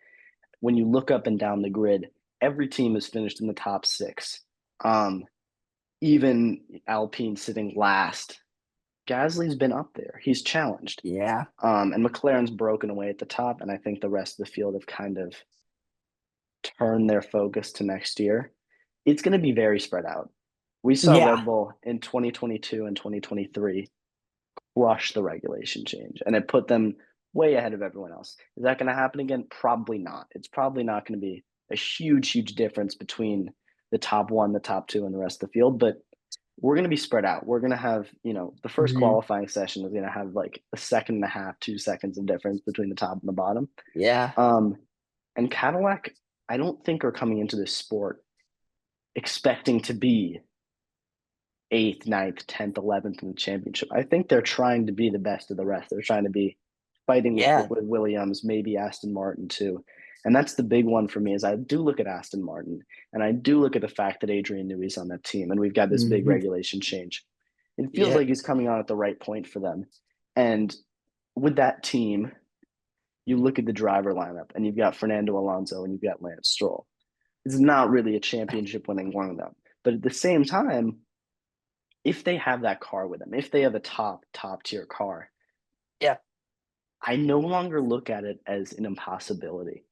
when you look up and down the grid, every team is finished in the top six. Um, Even Alpine sitting last. Gasly's been up there. He's challenged. yeah, And McLaren's broken away at the top, and I think the rest of the field have kind of turned their focus to next year. It's going to be very spread out. We saw yeah, Red Bull in 2022 and 2023 crush the regulation change, and it put them way ahead of everyone else. Is that going to happen again? Probably not. It's probably not going to be a huge difference between the top one, the top two, and the rest of the field, but we're going to be spread out. We're going to have, the first mhm, qualifying session is going to have like a second and a half, 2 seconds of difference between the top and the bottom. yeah, Um, and Cadillac, I don't think are coming into this sport expecting to be eighth, ninth, 10th, 11th in the championship. I think they're trying to be the best of the rest. They're trying to be fighting with, yeah, with Williams, maybe Aston Martin too. And that's the big one for me is I do look at Aston Martin and I do look at the fact that Adrian Newey's on that team and we've got this big mhm, regulation change. It feels yeah, like he's coming on at the right point for them. And with that team, you look at the driver lineup and you've got Fernando Alonso and you've got Lance Stroll. It's not really a championship winning lineup. But at the same time, if they have that car with them, if they have a top tier car, yeah, I no longer look at it as an impossibility.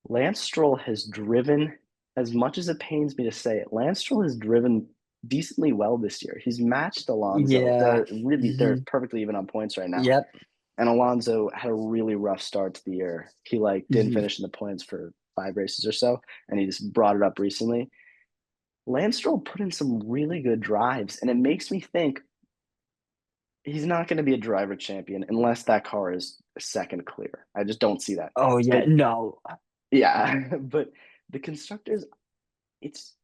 Lance Stroll has driven, as much as it pains me to say it, Lance Stroll has driven decently well this year. He's matched Alonso. yeah, They're mhm, perfectly even on points right now. yep, And Alonso had a really rough start to the year. He didn't mhm. finish in the points for 5 races or so, and he just brought it up recently. Lance Stroll put in some really good drives, and it makes me think he's not going to be a driver champion unless that car is second clear. I just don't see that. Oh yeah, But no, yeah, but the constructors, it's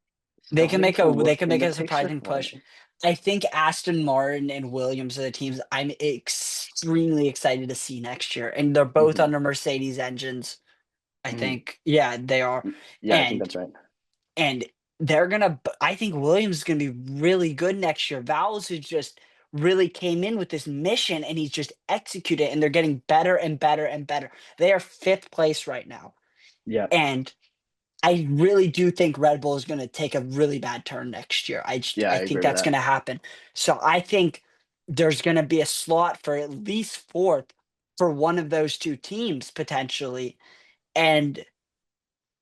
starting to they look can in make the a picture surprising for push. me. I think Aston Martin and Williams are the teams I'm extremely excited to see next year, and they're both Hmm. under Mercedes engines. I Hmm. think, yeah, they are, Yeah, I think and that's right. and I think Williams is gonna be really good next year. Vowles who just really came in with this mission, and he's just executed, and they're getting better and better and better. They are 5th place right now, Yeah, and I really do think Red Bull is gonna take a really bad turn next year. yeah, I I think agree with that's that. gonna happen. So I think there's gonna be a slot for at least 4th for one of those 2 teams potentially, and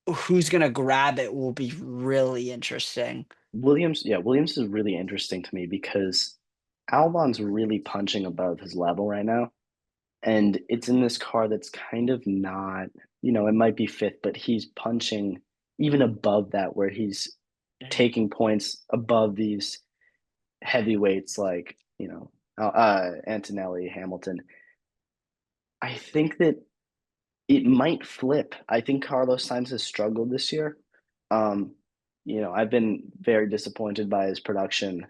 who's gonna grab it will be really interesting. Williams is really interesting to me because Albon's really punching above his level right now. And it's in this car that's kind of not, it might be fifth, but he's punching even above that, where he's taking points above these heavyweights like, Antonelli, Hamilton. I think that it might flip. I think Carlos Sainz has struggled this year. Um, I've been very disappointed by his production.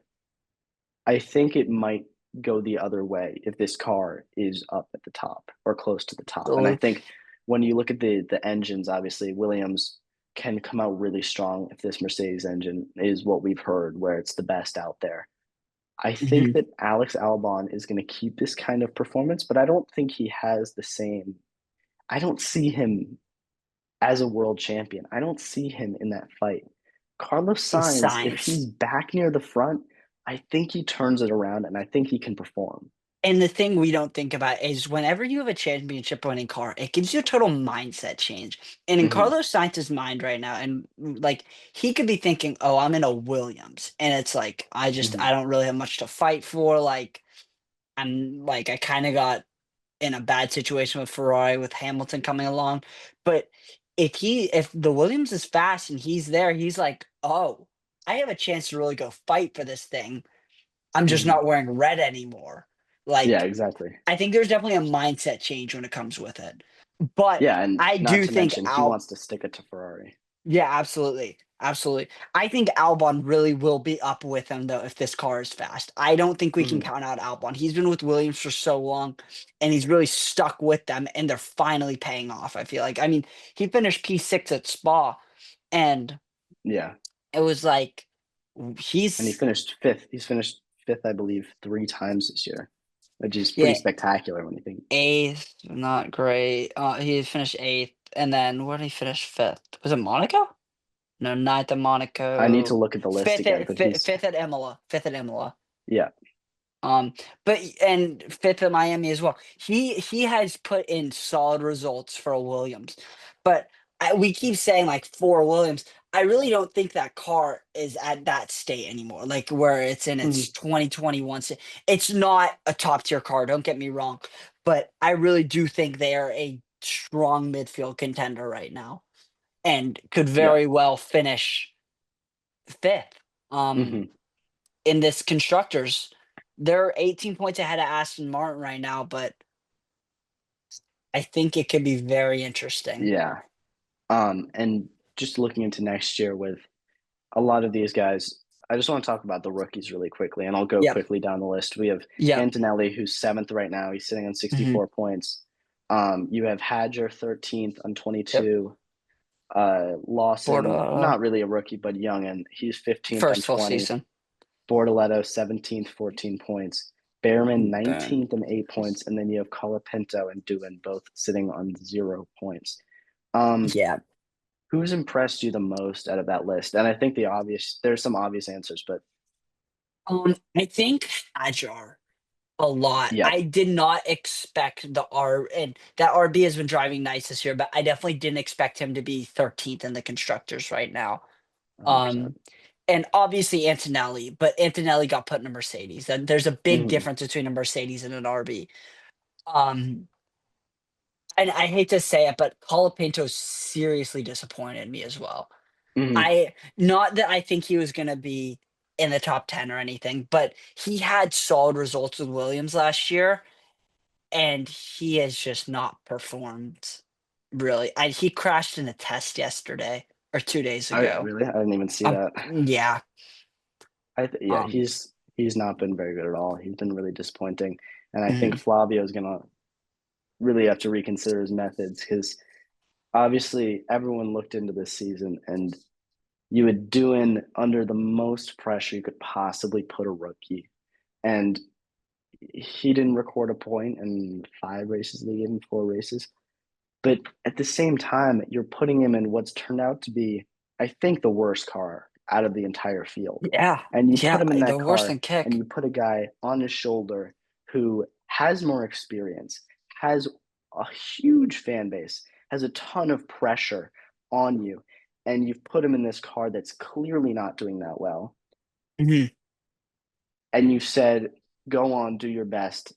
I think it might go the other way if this car is up at the top or close to the top. And I So think when you look at the engines, obviously Williams can come out really strong if this Mercedes engine is what we've heard, where it's the best out there. I think mhm. that Alex Albon is going to keep this kind of performance, but I don't think he has the same. I don't see him as a world champion. I don't see him in that fight. Carlos It's Sainz, if science. he's back near the front, I think he turns it around and I think he can perform. And the thing we don't think about is whenever you have a championship winning car, it gives you a total mindset change. And in Hmm. Carlos Sainz's mind right now, and like he could be thinking, "Oh, I'm in a Williams," and it's like Hmm. I don't really have much to fight for. I kind of got in a bad situation with Ferrari with Hamilton coming along. But if the Williams is fast and he's there, he's like, "Oh, I have a chance to really go fight for this thing. I'm just Hmm. not wearing red anymore." Yeah, Like, exactly. I think there's definitely a mindset change when it comes with it. But Yeah, and I not do to think mention he Al wants to stick it to Ferrari. yeah, absolutely. Absolutely. I think Albon really will be up with him though if this car is fast. I don't think we can Mhm. count out Albon. He's been with Williams for so long and he's really stuck with them and they're finally paying off, I feel like. I mean, he finished P6 at Spa and Yeah, it was like and he he's finished fifth. He's finished fifth, I believe, three times this year, which is pretty yeah, spectacular when you think. eighth, not great. He finished eighth and then where did he finish fifth? Was it Monaco? No, ninth at I need to Monaco. look at the list again, but he's Fifth at Imola. Fifth at Imola. yeah. But and fifth at Miami as well. He has put in solid results for Williams, but we keep saying like for Williams. I really don't think that car is at that state anymore. Like where it's in its Mhm. 2021 state. It's not a top tier car. Don't get me wrong, but I really do think they are a strong midfield contender right now and could Yeah. very well finish fifth. Um, Hmm. in this constructors. They're 18 points ahead of Aston Martin right now, but I think it could be very interesting. Yeah. And just looking into next year with a lot of these guys, I just want to talk about the rookies really quickly, and I'll go Yep. quickly down the list. We have Yep. Antonelli, who's seventh right now. He's sitting on Hmm. 64 points. You have Hadger, 13th on Yep. 22. Lawson, Florida not really a rookie, but young, and he's 15th on first full 20. season. Bortoletto, 17th, 14 points. Behrman, Boom. 19th and 8 points. And then you have Colapinto and Doohan both sitting on 0 points. Um, Yeah. who's impressed you the most out of that list? And I think there's some obvious answers, but I think Ajar a lot. yeah, I did not expect the R and that RB has been driving nice this year, but I definitely didn't expect him to be 13th in the constructors right now. 100%. Um, and obviously Antonelli, but Antonelli got put in a Mercedes. And there's a big Mm-hmm. difference between a Mercedes and an RB. Um, and I hate to say it, but Colapinto seriously disappointed me as well. Mm-hmm. I not that I think he was gonna be in the top 10 or anything, but he had solid results with Williams last year, and he has just not performed really. He crashed in a test yesterday or 2 days I ago. really, I didn't even see that. Yeah. Yeah, Um, he's not been very good at all. He's been really disappointing, and I think mhm. Flavio is gonna really have to reconsider his methods because obviously everyone looked into this season and you would do in under the most pressure you could possibly put a rookie. And he didn't record a point in 5 races they gave him 4 races. But at the same time, you're putting him in what's turned out to be, I think, the worst car out of the entire field. Yeah, And you put yeah, him in the that worse car than and kick. you put a guy on his shoulder who has more experience, has a huge fan base, has a ton of pressure on you, and you've put him in this car that's clearly not doing that well. Mhm. And you said, go on, do your best.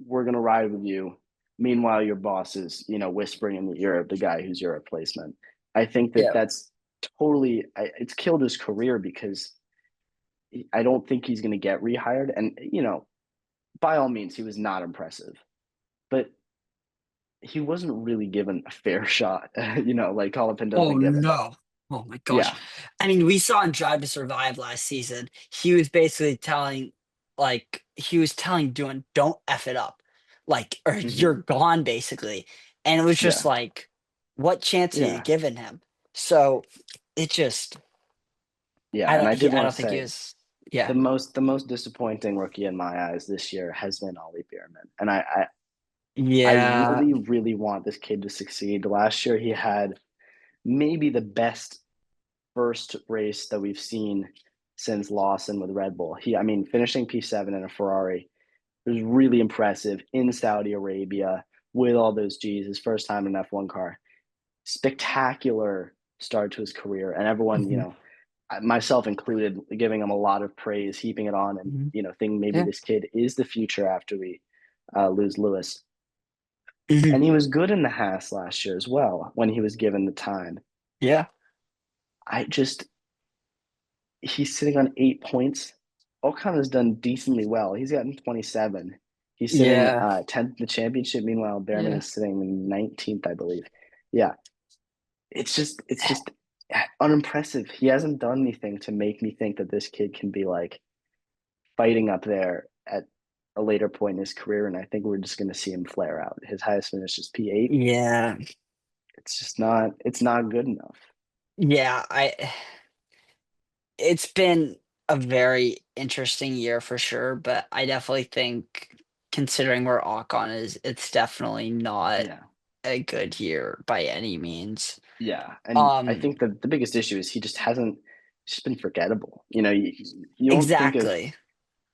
We're going to ride with you. Meanwhile, your boss is, whispering in the ear of the guy who's your replacement. I think that Yeah. that's totally, it's killed his career because I don't think he's going to get rehired. And, by all means, he was not impressive, but he wasn't really given a fair shot, like Colapinto's Oh been given. no. Oh my gosh. Yeah. I mean, we saw in Drive to Survive last season, he was basically telling he was telling doing don't F it up. Like, or Hmm. you're gone basically. And it was just Yeah. like, what chance are you Yeah. giving him? So it just Yeah. And I did I want don't to think he say was yeah. the most disappointing rookie in my eyes this year has been Ollie Behrman. And I Yeah. really, really want this kid to succeed. Last year, he had maybe the best first race that we've seen since Lawson with Red Bull. I mean, finishing P7 in a Ferrari was really impressive in Saudi Arabia with all those G's. His first time in an F1 car. Spectacular start to his career. And everyone, Mhm. myself included, giving him a lot of praise, heaping it on, and, Mhm. thinking maybe Yeah. this kid is the future after we lose Lewis. Mhm. And he was good in the Haas last year as well when he was given the time. Yeah. I just he's sitting on 8 points. Ocon has done decently well. He's gotten 27. He's sitting Yeah. 10th in the championship. Meanwhile, Behrman Yeah. is sitting 19th, I believe. Yeah, it's just unimpressive. He hasn't done anything to make me think that this kid can be like fighting up there at a later point in his career. And I think we're just going to see him flare out. His highest finish is P8. Yeah. It's just not. It's not good enough. Yeah, I it's been a very interesting year for sure, but I definitely think considering where Ocon is, it's definitely not Yeah. a good year by any means. Yeah, and I Um, think the biggest issue is he just hasn't just been forgettable. You don't think of. exactly.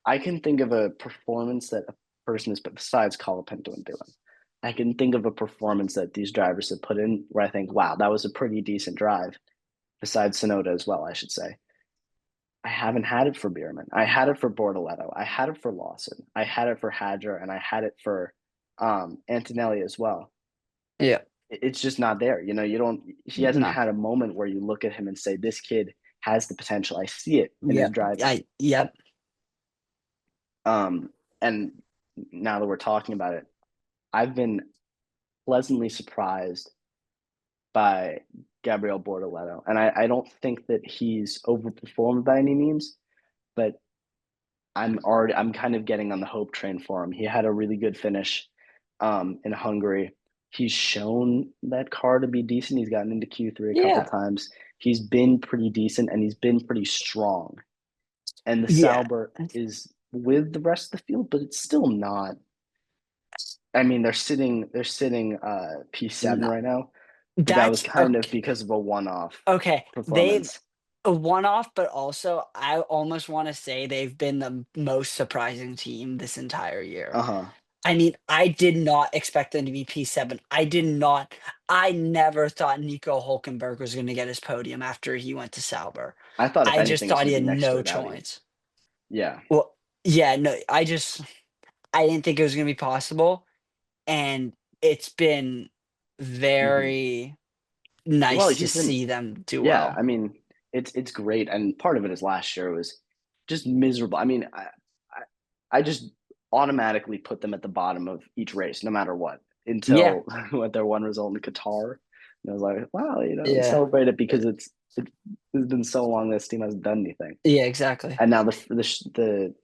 I can think of a performance that a person is, but besides Colapinto and Dillon, I can think of a performance that these drivers have put in where I think, wow, that was a pretty decent drive. Besides Sonoda as well, I should say. I haven't had it for Bierman. I had it for Bortoletto. I had it for Lawson. I had it for Hadger, and I had it for Antonelli as well. Yeah. It's just not there. You don't. He hasn't No. had a moment where you look at him and say, "This kid has the potential." I see it in his Yep. driving. Yep. And now that we're talking about it, I've been pleasantly surprised by Gabriel Bortoletto, and I don't think that he's overperformed by any means, but I'm kind of getting on the hope train for him. He had a really good finish in Hungary. He's shown that car to be decent. He's gotten into Q3 a couple Yeah. times. He's been pretty decent and he's been pretty strong. And the Yeah. Sauber is with the rest of the field, but it's still not. I mean, they're sitting P7 No. right now, but that was That's kind of okay. because of a one-off Okay. They've performance. a one-off, but also I almost want to say they've been the most surprising team this entire year. Uh-huh. I mean, I did not expect them to be P7. I did not. I never thought Nico Hulkenberg was going to get his podium after he went to Sauber. I thought if I just anything, it was thought going he to had be next to no a Audi. choice. Yeah. Well, yeah, no, I didn't think it was going to be possible, and it's been Hmm. very Well, nice to he's been. see them do Yeah, well. I mean, it's great, and part of it is last year was just miserable. I mean, I just automatically put them at the bottom of each race, no matter what, Yeah, until what their one result in Qatar, and I was like, wow, yeah, celebrate it because it's been so long this team hasn't done anything, yeah, exactly. and now the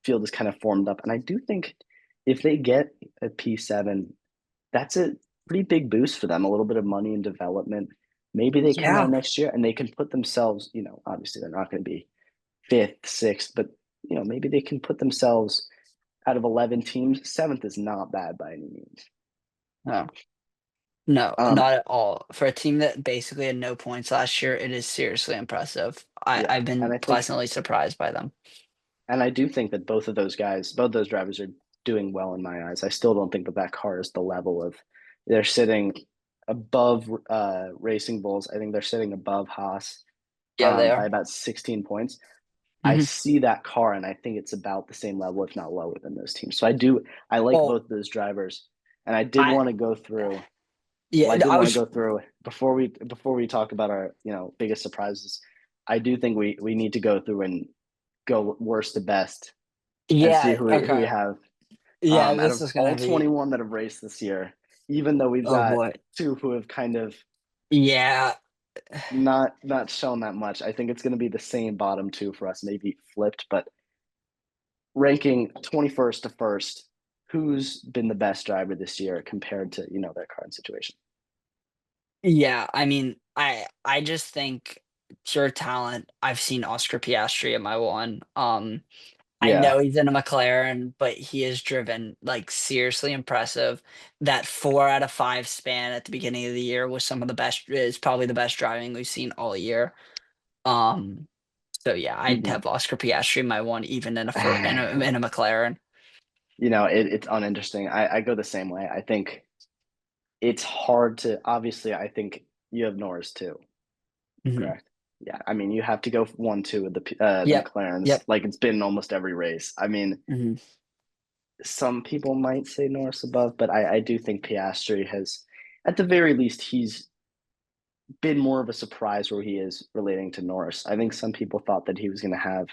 field is kind of formed up, and I do think if they get a P7, that's a pretty big boost for them. A little bit of money and development. Maybe they come out Yeah, next year and they can put themselves, obviously they're not going to be fifth, sixth, but maybe they can put themselves out of 11 teams. Seventh is not bad by any means. no, no, Um, not at all. For a team that basically had no points last year, it is seriously impressive. yeah, I've been pleasantly surprised by them. and I do think that both those drivers are doing well in my eyes. I still don't think that that car is the level of. They're sitting above Racing Bulls. I think they're sitting above Haas Yeah, they by are. about 16 points. I Mhm. see that car and I think it's about the same level, if not lower than those teams. So I like Well, both those drivers. And I did I want to go through, yeah, well, I no, did I want to was go through before we talk about our, biggest surprises. I do think we need to go through and go worst to best and see yeah, who we okay. have. Yeah, Out this of is gonna all be 21 that have raced this year, even though we've oh got boy. two who have kind of Yeah, not shown that much, I think it's going to be the same bottom two for us, maybe flipped, but ranking 21st to first, who's been the best driver this year compared to, their current situation? yeah, I mean, I just think pure talent, I've seen Oscar Piastri at my one. I Yeah. know he's in a McLaren, but he is driven, like, seriously impressive. That 4 out of 5 span at the beginning of the year was some of the best is probably the best driving we've seen all year. Um, so yeah, I'd Hmm. have Oscar Piastri in my one even in a fir in a McLaren. It's uninteresting. I go the same way. I think it's hard to, obviously, I think you have Norris too, Mhm. correct? Yeah. I mean, you have to go 1-2 with the Yep, McLarens, yep, like it's been almost every race. I mean, mhm. some people might say Norris above, but I do think Piastri has, at the very least, he's been more of a surprise where he is relating to Norris. I think some people thought that he was going to have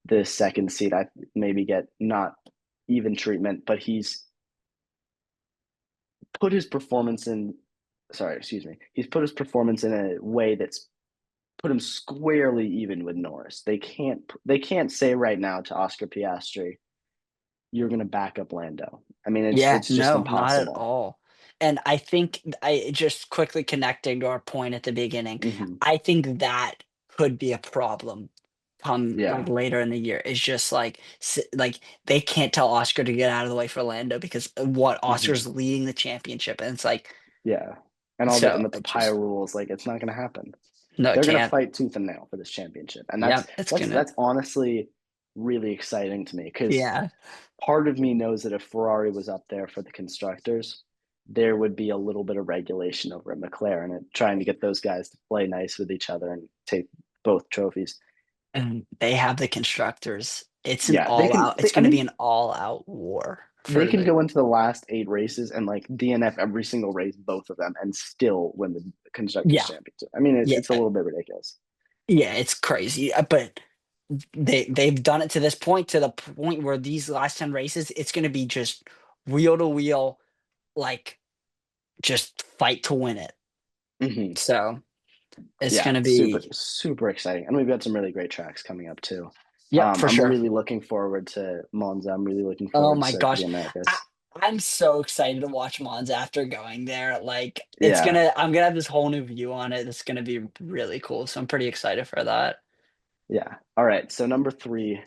the second seed. I maybe get not even treatment, but he's put his performance in. Sorry, excuse me. He's put his performance in a way that's put him squarely even with Norris. They can't say right now to Oscar Piastri, you're going to back up Lando. I mean, Yeah, it's just no, not at impossible. all. And I think I just quickly connecting to our point at the beginning, Hmm. I think that could be a problem come like Yeah. later in the year. It's just like like they can't tell Oscar to get out of the way for Lando because what Hmm. Oscar's leading the championship, and it's like Yeah. And all the so and the it papaya just rules, like it's not going to happen. no, it They're going to can't. fight tooth and nail for this championship, and Yeah, that's it's that's gonna. that's honestly really exciting to me because Yeah, part of me knows that if Ferrari was up there for the constructors, there would be a little bit of regulation over at McLaren and trying to get those guys to play nice with each other and take both trophies. and they have the constructors. It's an Yeah, they all can. out. It's I going to be mean, an all out war they for can the. go into the last 8 races and like DNF every single race, both of them, and still win the constructors Yeah, championship. I mean, yeah, it's a little bit ridiculous. yeah. It's crazy, but they've done it to the point where these last 10 races, it's gonna be just wheel to wheel, like, just fight to win it. Hmm. So, it's Yeah, gonna super be super exciting, and we've got some really great tracks coming up too. yep, for I'm sure. really looking forward to Monza. I'm really looking Oh forward to my Circuit of the gosh. I Americas. I'm so excited to watch Monza after going there, like, Yeah, I'm gonna have this whole new view on it, it's gonna be really cool, so I'm pretty excited for that. yeah. All right. So number three,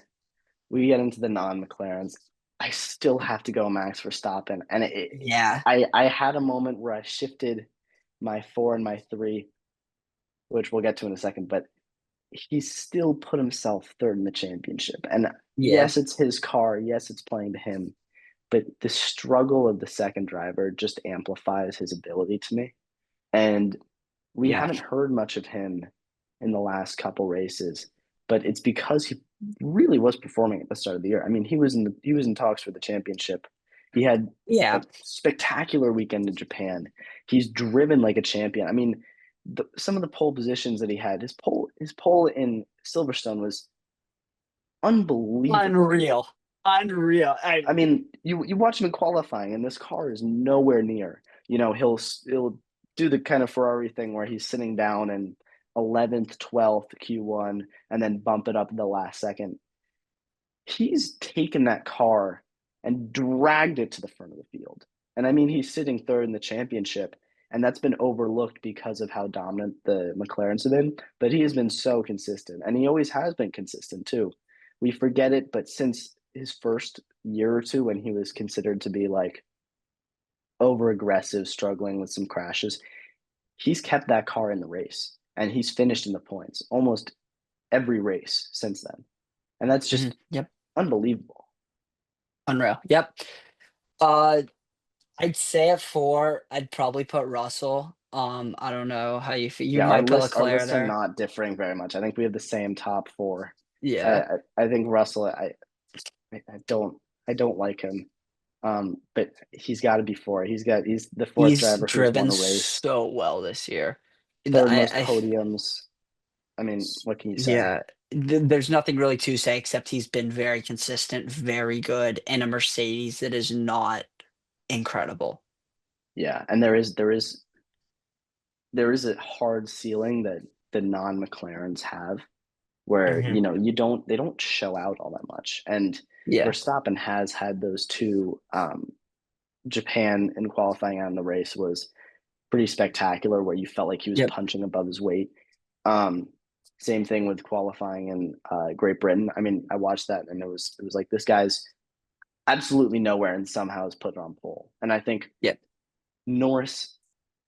we get into the non-McLarens. I still have to go Max Verstappen, and Yeah, I had a moment where I shifted my four and my three, which we'll get to in a second, but he still put himself third in the championship. And yeah, yes, it's his car. Yes, it's playing to him. But the struggle of the second driver just amplifies his ability to me. And we yeah, haven't heard much of him in the last couple races, but it's because he really was performing at the start of the year. I mean, he was in talks for the championship. He had a yeah, spectacular weekend in Japan. He's driven like a champion. I mean, some of the pole positions that he had, his pole in Silverstone was unbelievable. unreal, unreal, I mean, you watch him in qualifying, and this car is nowhere near. He'll do the kind of Ferrari thing where he's sitting down in 11th, 12th Q1, and then bump it up in the last second. He's taken that car and dragged it to the front of the field. And I mean, he's sitting third in the championship, and that's been overlooked because of how dominant the McLarens have been. But he has been so consistent, and he always has been consistent too. We forget it, but since his first year or two, when he was considered to be like over aggressive, struggling with some crashes, he's kept that car in the race, and he's finished in the points almost every race since then. And that's mhm, just yep, unbelievable. unreal, yep. Uh, I'd say at 4, I'd probably put Russell. I don't know how you Yeah, might put our Leclerc lists are there. not differing very much. I think we have the same top four. I Yeah, I, I think Russell. I don't like him. But he's got to be four. He's the fourth he's driver who's won driven a race, so well this year. The third I most I podiums. I mean, what can you say? yeah, there's nothing really to say except he's been very consistent, very good in a Mercedes that is not incredible. Yeah, and there is a hard ceiling that the non McLarens have, where Mhm. they don't show out all that much, and Yeah, Verstappen has had those two. Japan in qualifying on the race was pretty spectacular, where you felt like he was yep, punching above his weight. Um, Same thing with qualifying in Great Britain. I mean, I watched that and it was like this guy's absolutely nowhere and somehow is put on pole. And I think yep, Norris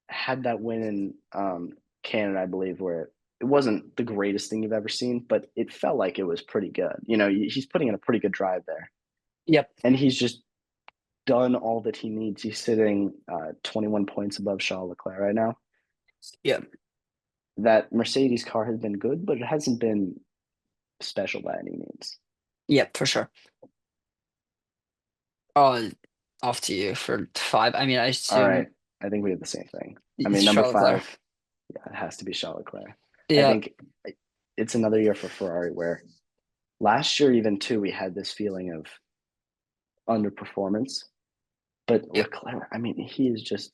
had that win in Canada, I believe, where it wasn't the greatest thing you've ever seen, but it felt like it was pretty good. He's putting in a pretty good drive there, yep, and he's just done all that he needs. He's sitting 21 points above Charles Leclerc right now. yep, That Mercedes car has been good, but it hasn't been special by any means. yep, for sure. Oh, off to you for 5. I mean, I All right. assume I think we have the same thing. I it's mean, number Charles Leclerc. five, yeah, it has to be Charles Leclerc. I Yeah, think it's another year for Ferrari where last year, even too, we had this feeling of underperformance. But yep, Leclerc, I mean, he is just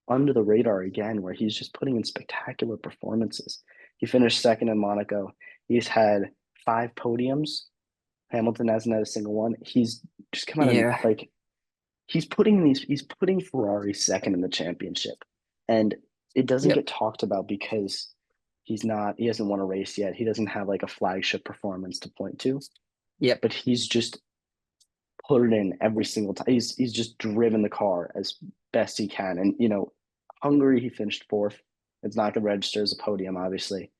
under the radar again, where he's just putting in spectacular performances. He finished second in Monaco. He's had five podiums. Hamilton hasn't had a single one. He's just come out and Yeah. like he's putting Ferrari second in the championship. And it doesn't Yep. get talked about because he hasn't won a race yet. He doesn't have like a flagship performance to point to, Yep. but he's just put it in every single time. He's just driven the car as best he can. And Hungary he finished fourth. It's not going to register as a podium, obviously.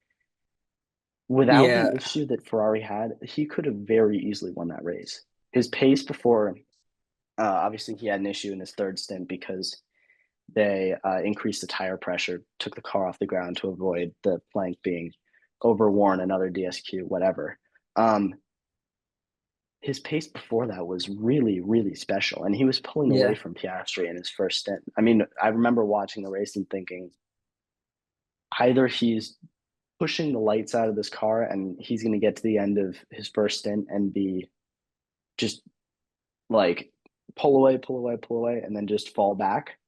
Without Yeah. the issue that Ferrari had, he could have very easily won that race. His pace before, obviously, he had an issue in his third stint because they increased the tire pressure, took the car off the ground to avoid the plank being overworn, another DSQ, whatever. Um, his pace before that was really, really special, and he was pulling away Yeah. from Piastri in his first stint. I mean, I remember watching the race and thinking either he's pushing the lights out of this car and he's going to get to the end of his first stint and be just like pull away, pull away, pull away, and then just fall back,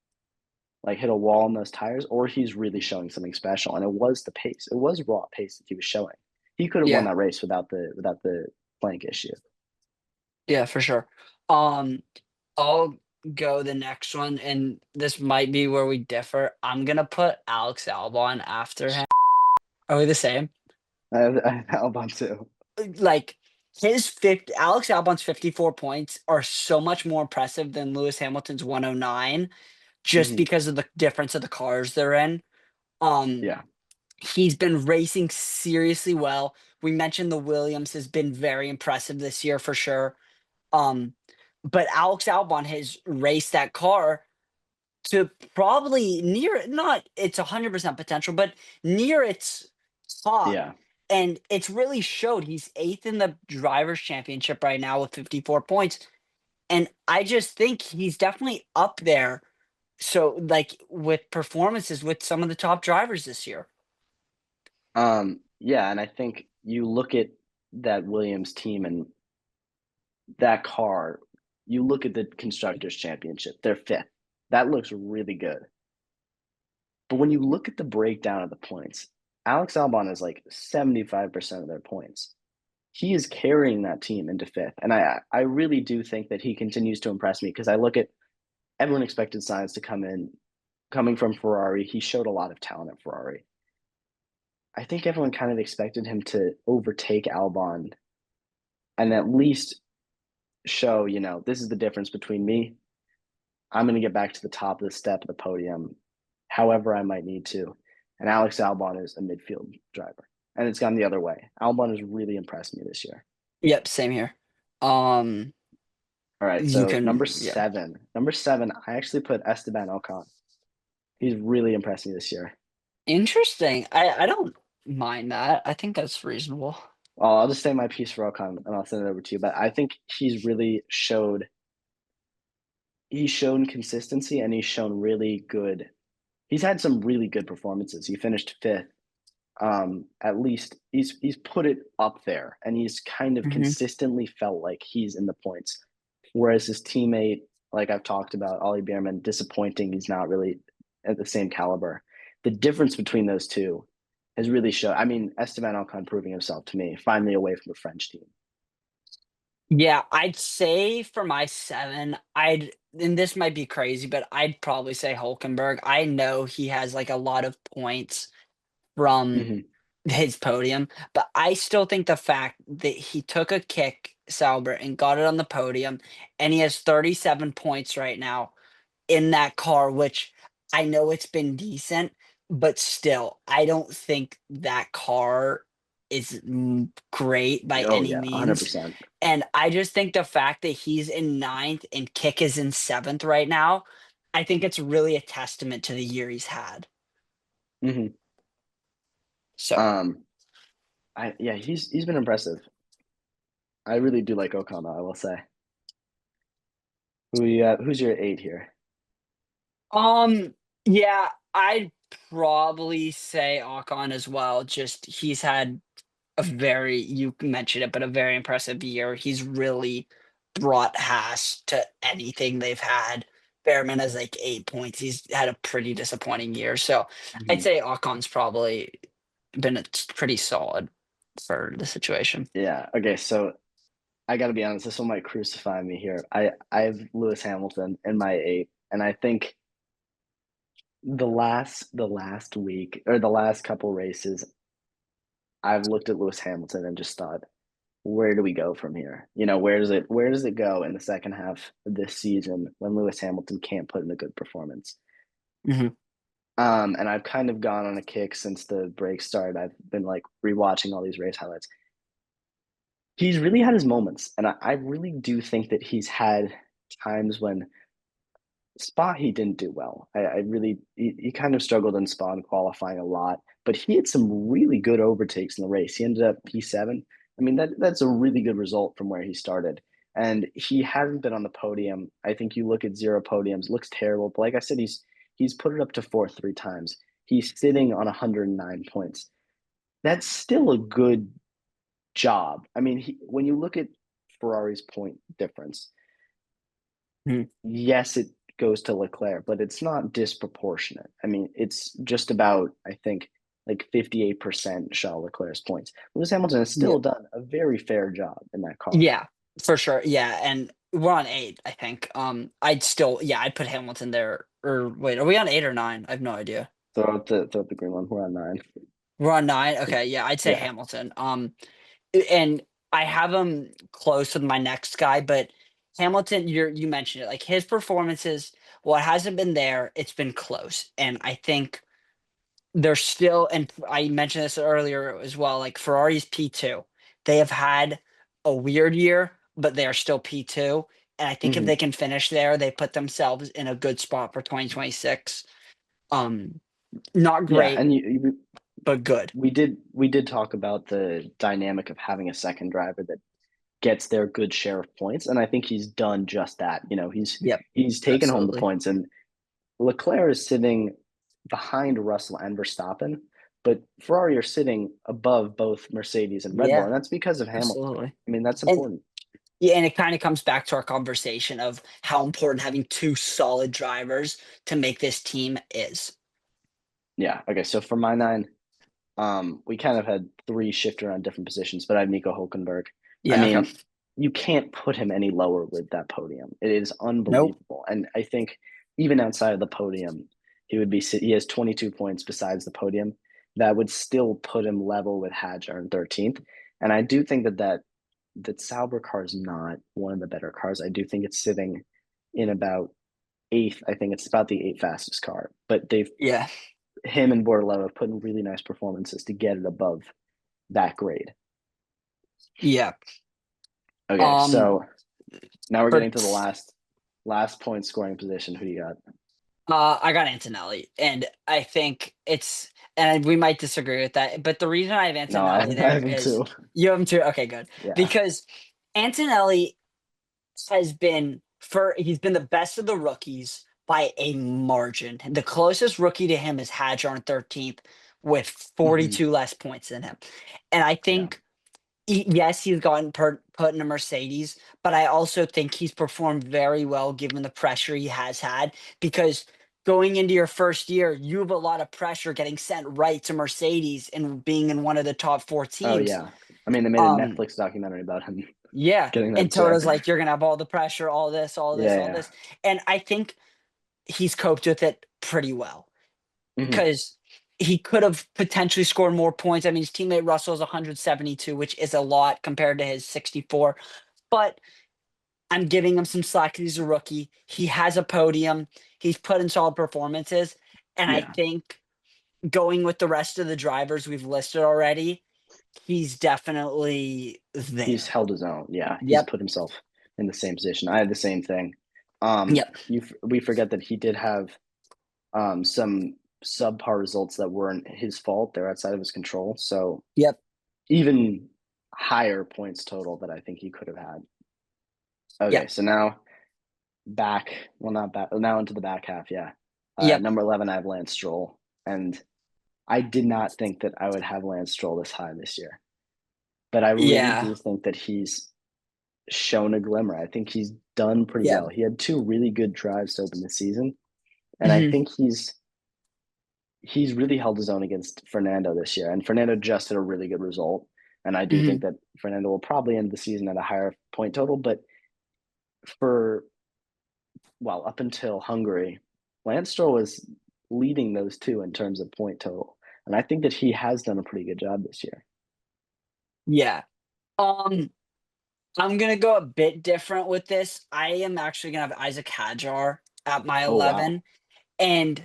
like hit a wall in those tires, or he's really showing something special. And it was the pace. It was raw pace that he was showing. He could have won Yeah. that race without the plank issue. Yeah, for sure. Um, I'll go the next one, and this might be where we differ. I'm gonna put Alex Albon after him. Are we the same? I have Albon too. Like his 50, Alex Albon's 54 points are so much more impressive than Lewis Hamilton's 109 just Hmm. because of the difference of the cars they're in. Um, Yeah. he's been racing seriously well. We mentioned the Williams has been very impressive this year for sure. Um, but Alex Albon has raced that car to probably near not its 100% potential, but near its top. Yeah. And it's really showed. He's eighth in the drivers' championship right now with 54 points. And I just think he's definitely up there. So, like with performances with some of the top drivers this year. Yeah, and I think you look at that Williams team and that car, you look at the constructors championship, they're fifth. That looks really good. But when you look at the breakdown of the points, Alex Albon is like 75% of their points. He is carrying that team into fifth. And I really do think that he continues to impress me because I look at everyone expected Sainz to come in coming from Ferrari. He showed a lot of talent at Ferrari. I think everyone kind of expected him to overtake Albon and at least show, this is the difference between me. I'm going to get back to the top of the step of the podium, however I might need to. And Alex Albon is a midfield driver. And it's gone the other way. Albon has really impressed me this year. Yep, same here. Um, All right, you so number can, yeah. seven. Number seven, I actually put Esteban Ocon. He's really impressed me this year. Interesting. I don't mind that. I think that's reasonable. Well, I'll just say my piece for Ocon and I'll send it over to you. But I think he's shown consistency and he's shown really good. He's had some really good performances. He finished fifth. At least he's put it up there and he's kind of Hmm. consistently felt like he's in the points. Whereas his teammate, like I've talked about, Ollie Behrman, disappointing. He's not really at the same caliber. The difference between those two has really shown. I mean, Esteban Ocon proving himself to me, finally away from a French team. Yeah, I'd say for my seven, and this might be crazy, but I'd probably say Hulkenberg. I know he has like a lot of points from Hmm. his podium, but I still think the fact that he took a kick, Sauber, and got it on the podium, and he has 37 points right now in that car, which I know it's been decent, but still, I don't think that car is great by Oh any yeah, means. 100%. And I just think the fact that he's in ninth and Kick is in seventh right now, I think it's really a testament to the year he's had. Hmm. So, Um, he's been impressive. I really do like Ocon, I will say. Who's your eight here? um, yeah, I'd probably say Ocon as well. Just he's had a very, you mentioned it, but a very impressive year. He's really brought Haas to anything they've had. Behrman has like 8 points. He's had a pretty disappointing year. So I'd Mhm. say Ocon's probably. been pretty solid for the situation. Yeah. Okay. So I got to be honest. This one might crucify me here. I have Lewis Hamilton in my eight, and I think the last week or the last couple races, I've looked at Lewis Hamilton and just thought, where do we go from here? Where does it go in the second half of this season when Lewis Hamilton can't put in a good performance? Hmm. And I've kind of gone on a kick since the break started. I've been like rewatching all these race highlights. He's really had his moments, and I really do think that he's had times when Spa he didn't do well. I really he kind of struggled in Spa in qualifying a lot, but he had some really good overtakes in the race. He ended up P7. I mean that's a really good result from where he started. And he hasn't been on the podium. I think you look at zero podiums, looks terrible. But like I said, he's put it up to fourth three times. He's sitting on 109 points. That's still a good job. I mean, when you look at Ferrari's point difference, yes, it goes to Leclerc, but it's not disproportionate. I mean, it's just about, I think, like 58% Charles Leclerc's points. Lewis Hamilton has Yeah. still done a very fair job in that car. Yeah, for sure. Yeah, and we're on 8, I think. I'd put Hamilton there. Or wait, are we on 8 or 9? I have no idea. Throw up the green one. We're on nine. We're on 9. Okay, yeah, I'd say Yeah. Hamilton. And I have him close with my next guy, but Hamilton, you mentioned it. Like his performances, well, it hasn't been there. It's been close, and I think they're still. And I mentioned this earlier as well. Like Ferrari's P2, they have had a weird year, but they are still P2. And I think if Hmm. they can finish there, they put themselves in a good spot for 2026. Um, Not Yeah, great, and but good. we did talk about the dynamic of having a second driver that gets their good share of points, and I think he's done just that. Yep, He's taken home the absolutely. points, and Leclerc is sitting behind Russell and Verstappen, but Ferrari are sitting above both Mercedes and Red Bull, Yeah, and that's because of Hamilton. absolutely. I mean, that's And important. yeah, and it kind of comes back to our conversation of how important having two solid drivers to make this team is. Yeah. Okay. So for my nine, we kind of had three shift around different positions, but I have Nico Hulkenberg. I Yeah, okay. mean, you can't put him any lower with that podium. It is Nope. unbelievable, and I think even outside of the podium, he has 22 points besides the podium. That would still put him level with Hadjar in 13th. And I do think that Sauber car is not one of the better cars. I do think it's sitting in about eighth. I think it's about the eighth fastest car, but they've Yeah. him and Bordello have put in really nice performances to get it above that grade. Yeah. Okay, Um, so now we're getting to the but last point scoring position. Who you got? I got Antonelli, and I think and we might disagree with that, but the reason I have No, I, Antonelli I there have him is too. you have him too. Okay, good. Yeah. Because Antonelli he's been the best of the rookies by a margin. The closest rookie to him is Hadjar on 13th with Hmm. 42 less points than him. And I Yeah. think yes, he's gotten put in a Mercedes, but I also think he's performed very well given the pressure he has had because going into your first year, you have a lot of pressure getting sent right to Mercedes and being in one of the top 4 Oh teams. yeah. I mean, they made a Um, Netflix documentary about him yeah, getting and that check. Toto's like, you're gonna have all the pressure, all this, all this, all Yeah. this, and I think he's coped with it pretty well Yeah. Hmm. because he could have potentially scored more points. I mean, his teammate Russell's 172, which is a lot compared to his 64, but I'm giving him some slack. He's a rookie. He has a podium. He's put in solid performances. And I Yeah. think going with the rest of the drivers we've listed already, he's definitely He's there. held his own. Yeah. He's Yep. put himself in the same position. I had the same thing. Yep. We forget that he did have some subpar results that weren't his fault. They're outside of his control. So Yep. even higher points total that I think he could have had. Okay, Yep. so now well, not back, now into the back half. Yeah. Yep. Number 11, I have Lance Stroll. And I did not think that I would have Lance Stroll this high this year. But I really Yeah. do think that he's shown a glimmer. I think he's done pretty Yep. well. He had two really good drives to open the season. And I Hmm. think he's really held his own against Fernando this year, and Fernando just had a really good result. And I do think Mhm. that Fernando will probably end the season at a higher point total. But for well, up until Hungary, Lance Stroll was leading those two in terms of point total, and I think that he has done a pretty good job this year. Yeah. Um, I'm gonna go a bit different with this. I am actually gonna have Isaac Hadjar at my Oh wow. 11, and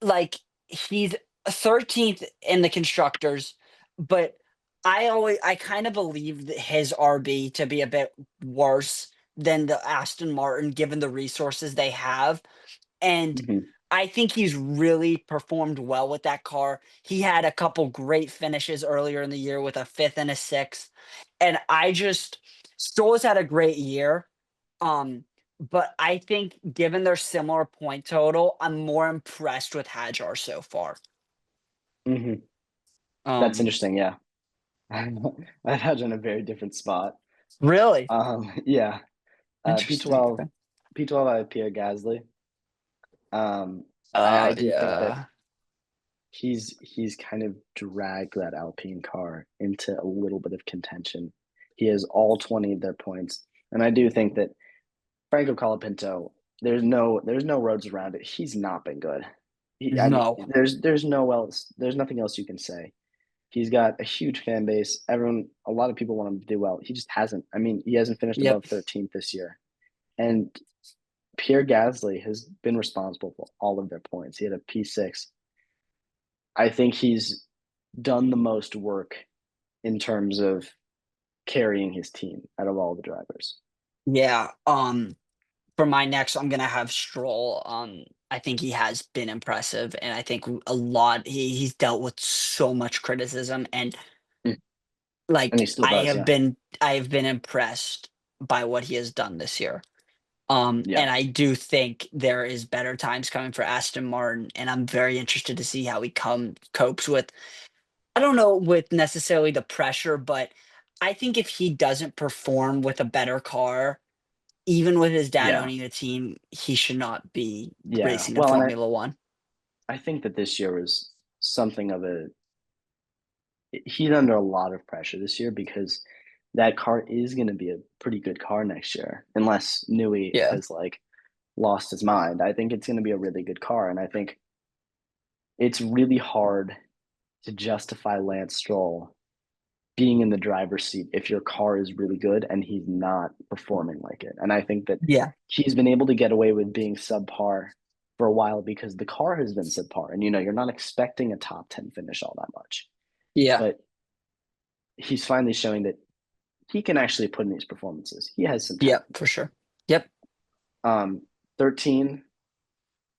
like he's 13th in the constructors, but I kind of believe that his RB to be a bit worse than the Aston Martin given the resources they have. And Hmm. I think he's really performed well with that car. He had a couple great finishes earlier in the year with a fifth and a sixth. And I just Stroll's had a great year. Um, but I think given their similar point total, I'm more impressed with Hadjar so far. Hmm. That's Um, interesting. Yeah, I've had you in a very different spot. really Yeah, interesting. P12, Okay. P12. I have Pierre Gasly. I do think that Yeah. he's kind of dragged that Alpine car into a little bit of contention. He has all 20 of their points, and I do think that Franco Colapinto, there's no roads around it. He's not been good. I mean, No. there's nothing else you can say. He's got a huge fan base. A lot of people want him to do well. He just hasn't. I mean, he hasn't finished Yep. above 13th this year. And Pierre Gasly has been responsible for all of their points. He had a P6. I think he's done the most work in terms of carrying his team out of all the drivers. Yeah. For my next, I'm gonna have Stroll. I think he has been impressive, and I think a lot. He's dealt with so much criticism, and Mm. And like he still does, yeah. I have been impressed by what he has done this year. Yeah. And I do think there is better times coming for Aston Martin, and I'm very interested to see how he copes with. I don't know with necessarily the pressure, but I think if he doesn't perform with a better car, even with his dad Yeah. owning the team, he should not be Yeah. racing in Well, and Formula One. I think that this year was something of a he's under a lot of pressure this year because that car is going to be a pretty good car next year, unless Newey Yeah. has like lost his mind. I think it's going to be a really good car, and I think it's really hard to justify Lance Stroll being in the driver's seat if your car is really good and he's not performing like it. And I think that Yeah. he's been able to get away with being subpar for a while because the car has been subpar. And you're not expecting a top 10 finish all that much. Yeah. But he's finally showing that he can actually put in these performances. He has some Yep, talent. for sure. Yep. 13,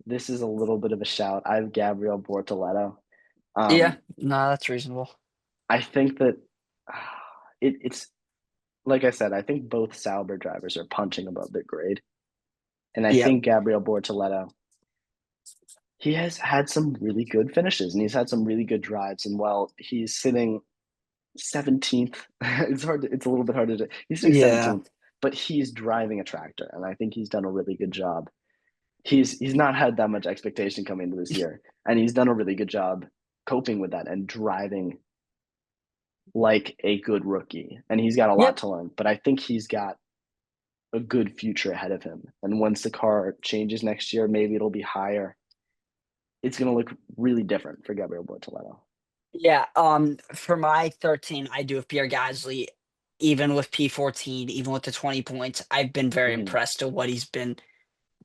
this is a little bit of a shout. I have Gabriel Bortoleto. Yeah. Um, No, that's reasonable. I think that it's like I said, I think both Sauber drivers are punching above their grade. And I Yep. think Gabriel Bortoleto, he has had some really good finishes and he's had some really good drives. And while he's sitting 17th, it's a little bit hard to do. He's sitting Yeah. 17th, but he's driving a tractor. And I think he's done a really good job. He's not had that much expectation coming into this year. And he's done a really good job coping with that and driving like a good rookie. And he's got a lot Yep. to learn. But I think he's got a good future ahead of him. And once the car changes next year, maybe it'll be higher. It's going to look really different for Gabriel Bortoleto. Yeah. For my 13, I do have Pierre Gasly. Even with P14, even with the 20 points, I've been very Mm-hmm. impressed to what he's been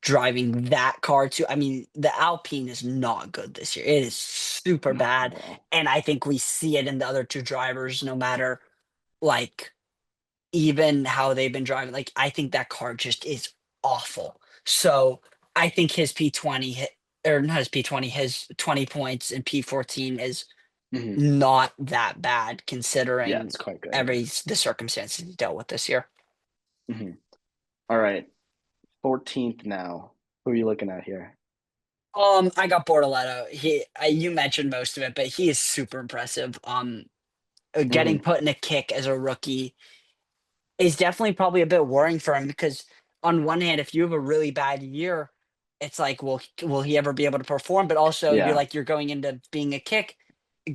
driving that car to. I mean, the Alpine is not good this year. It is super Not bad. at all. And I think we see it in the other two drivers, no matter like even how they've been driving. Like, I think that car just is awful. So I think his P20 or not his P20, his 20 points in P14 is Mm-hmm. not that bad Yeah, considering it's quite good. every the circumstances he dealt with this year. Mm-hmm. All right, 14th now. Who are you looking at here? I got Bortoletto. You mentioned most of it, but he is super impressive. Getting Mm-hmm. put in a kick as a rookie is definitely probably a bit worrying for him because on one hand, if you have a really bad year, it's like, will he ever be able to perform? But also, Yeah. you're going into being a kick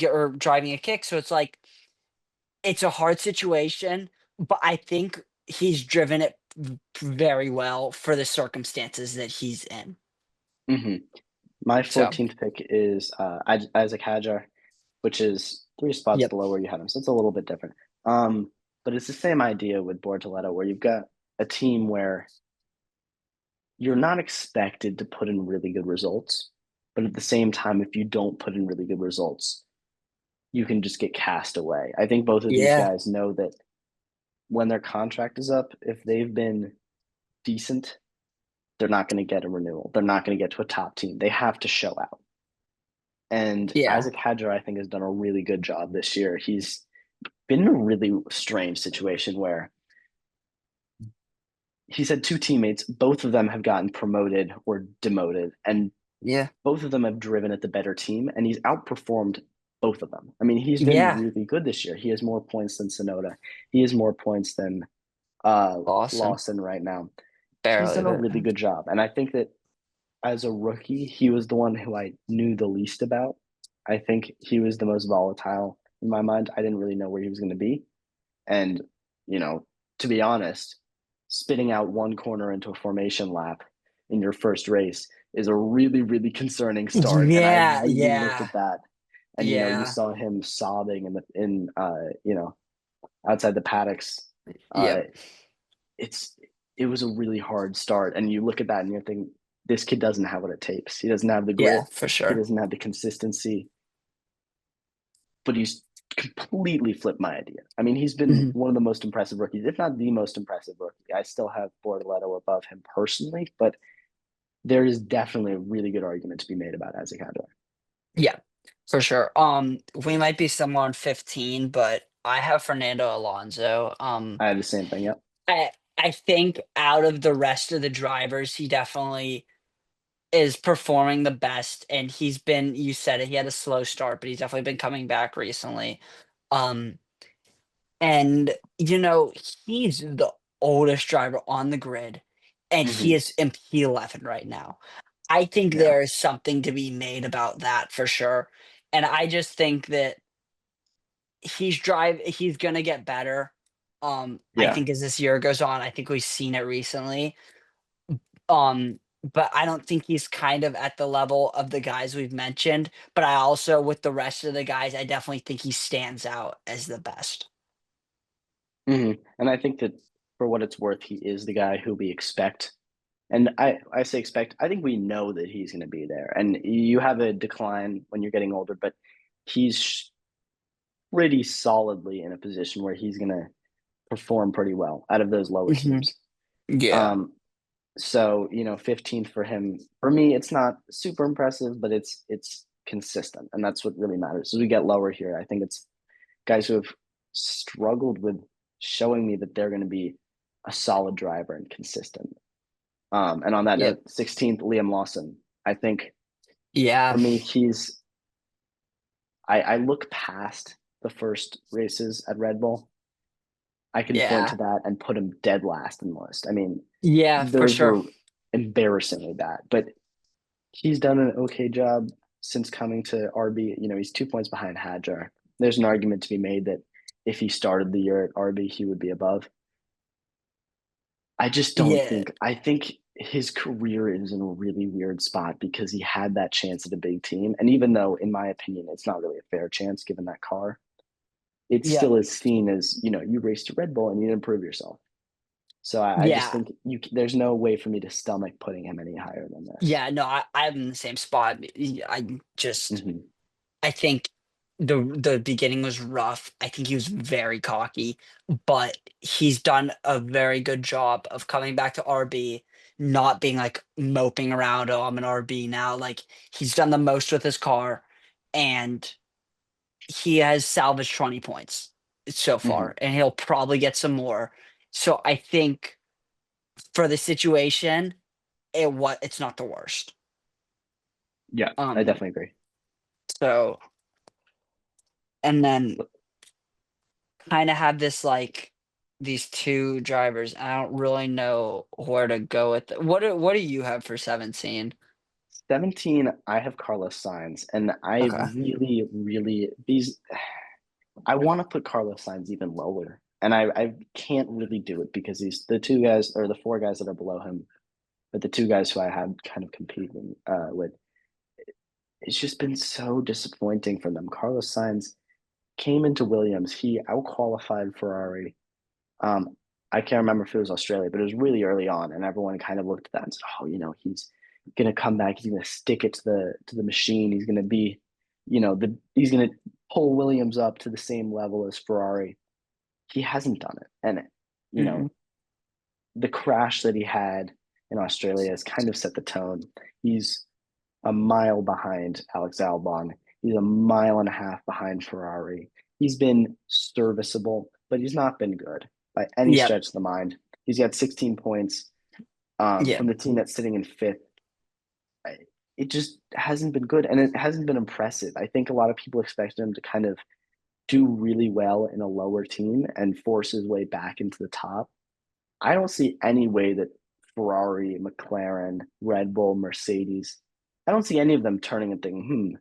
or driving a kick, so it's like it's a hard situation, but I think he's driven it very well for the circumstances that he's in. hmm My So, 14th pick is Isaac Hadjar, which is three spots yep. below where you had him. So it's a little bit different. Um, but it's the same idea with Bortoleto, where you've got a team where you're not expected to put in really good results, but at the same time, if you don't put in really good results, you can just get cast away. I think both of these Yeah. guys know that when their contract is up, if they've been decent, they're not going to get a renewal. They're not going to get to a top team. They have to show out. And Yeah. Isaac Hadjar, I think, has done a really good job this year. He's been in a really strange situation where he's had two teammates, both of them have gotten promoted or demoted, and Yeah. both of them have driven at the better team, and he's outperformed both of them. I mean, he's been Yeah. really good this year. He has more points than Sonoda. He has more points than Lawson. Lawson right now. He's Barely, done a but really good job, and I think that as a rookie, he was the one who I knew the least about. I think he was the most volatile in my mind. I didn't really know where he was going to be, and you know, to be honest, spitting out one corner into a formation lap in your first race is a really, really concerning start. And I yeah, really looked yeah, at that, and you yeah, saw him sobbing in outside the paddocks. Uh, yep, it's it was a really hard start, and you look at that and you're thinking, this kid doesn't have what it takes. He doesn't have the yeah, grit. for He sure. doesn't have the consistency. But he's completely flipped my idea. I mean, he's been Mhm. one of the most impressive rookies, if not the most impressive rookie. I still have Bortoleto above him personally, but there is definitely a really good argument to be made about Isaac Hadjar. Yeah, for sure. We might be somewhere on 15, but I have Fernando Alonso. I had the same thing. Yep. I I think out of the rest of the drivers, he definitely is performing the best, and he's been, you said it, he had a slow start, but he's definitely been coming back recently. Um, and he's the oldest driver on the grid, and he hmm is in P11 right now. I think Yeah. there is something to be made about that for sure. And I just think that he's gonna get better. I Yeah. think as this year goes on, I think we've seen it recently. But I don't think he's kind of at the level of the guys we've mentioned. But I also, with the rest of the guys, I definitely think he stands out as the best. And I think that for what it's worth, he is the guy who we expect. And I say expect, I think we know that he's going to be there. And you have a decline when you're getting older, but he's pretty solidly in a position where he's going to perform pretty well out of those lower Mhm. teams. Yeah. Um, so 15th for him. For me, it's not super impressive, but it's consistent, and that's what really matters. As we get lower here, I think it's guys who have struggled with showing me that they're going to be a solid driver and consistent. And on that Yep. note, 16th, Liam Lawson. I think Yeah. for me, I look past the first races at Red Bull. I can point Yeah. to that and put him dead last in the list. I mean, Yeah, for those sure. were embarrassingly bad, but he's done an okay job since coming to RB. He's 2 points behind Hadjar. There's an argument to be made that if he started the year at RB, he would be above. I just don't Yeah. think. I think his career is in a really weird spot because he had that chance at a big team, and even though, in my opinion, it's not really a fair chance given that car, it Yep. still is seen as you raced a Red Bull and you didn't prove yourself. So I just Yeah. think there's no way for me to stomach putting him any higher than this. Yeah, no, I'm in the same spot. I just hmm I think the beginning was rough. I think he was very cocky, but he's done a very good job of coming back to RB, not being like moping around, oh, I'm an RB now. Like, he's done the most with his car, and he has salvaged 20 points so hmm far, and he'll probably get some more. So I think for the situation, it's not the worst. Yeah, I Um, definitely agree. so and then kind of have this like these 2 drivers. I don't really know where to go with it. What do you have for 17? 17, I have Carlos Sainz, and I Okay. really, really these I want to put Carlos Sainz even lower, and I can't really do it because these the two guys or the four guys that are below him, but the two guys who I had kind of competing with, it's just been so disappointing for them. Carlos Sainz came into Williams, he outqualified Ferrari. Um, I can't remember if it was Australia, but it was really early on, and everyone kind of looked at that and said, "Oh, he's gonna come back. He's gonna stick it to the machine. He's gonna be, he's gonna pull Williams up to the same level as Ferrari." He hasn't done it, and you Mhm. know the crash that he had in Australia has kind of set the tone. He's a mile behind Alex Albon. He's a mile and a half behind Ferrari. He's been serviceable, but he's not been good by any Yep. stretch of the mind. He's got 16 points Yep. from the team that's sitting in fifth. It just hasn't been good, and it hasn't been impressive. I think a lot of people expect him to kind of do really well in a lower team and force his way back into the top. I don't see any way that Ferrari, McLaren, Red Bull, Mercedes, I don't see any of them turning and thinking,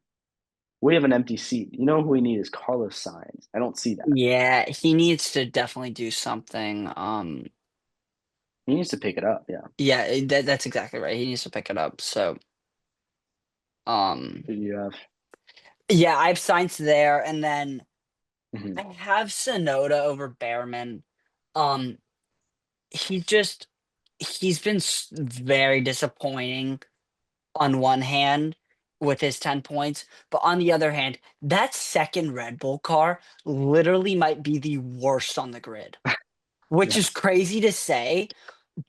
we have an empty seat. You know who we need is Carlos Sainz. I don't see that. Yeah, he needs to definitely do something, He needs to pick it up. Yeah. yeah, that's exactly right, he needs to pick it up, so, um, Who do you have? yeah, I have Sainz there, and then Hmm. I have Sonoda over Behrman. Um, he just he's been very disappointing on one hand with his 10 points, but on the other hand, that second Red Bull car literally might be the worst on the grid, which Yeah. is crazy to say,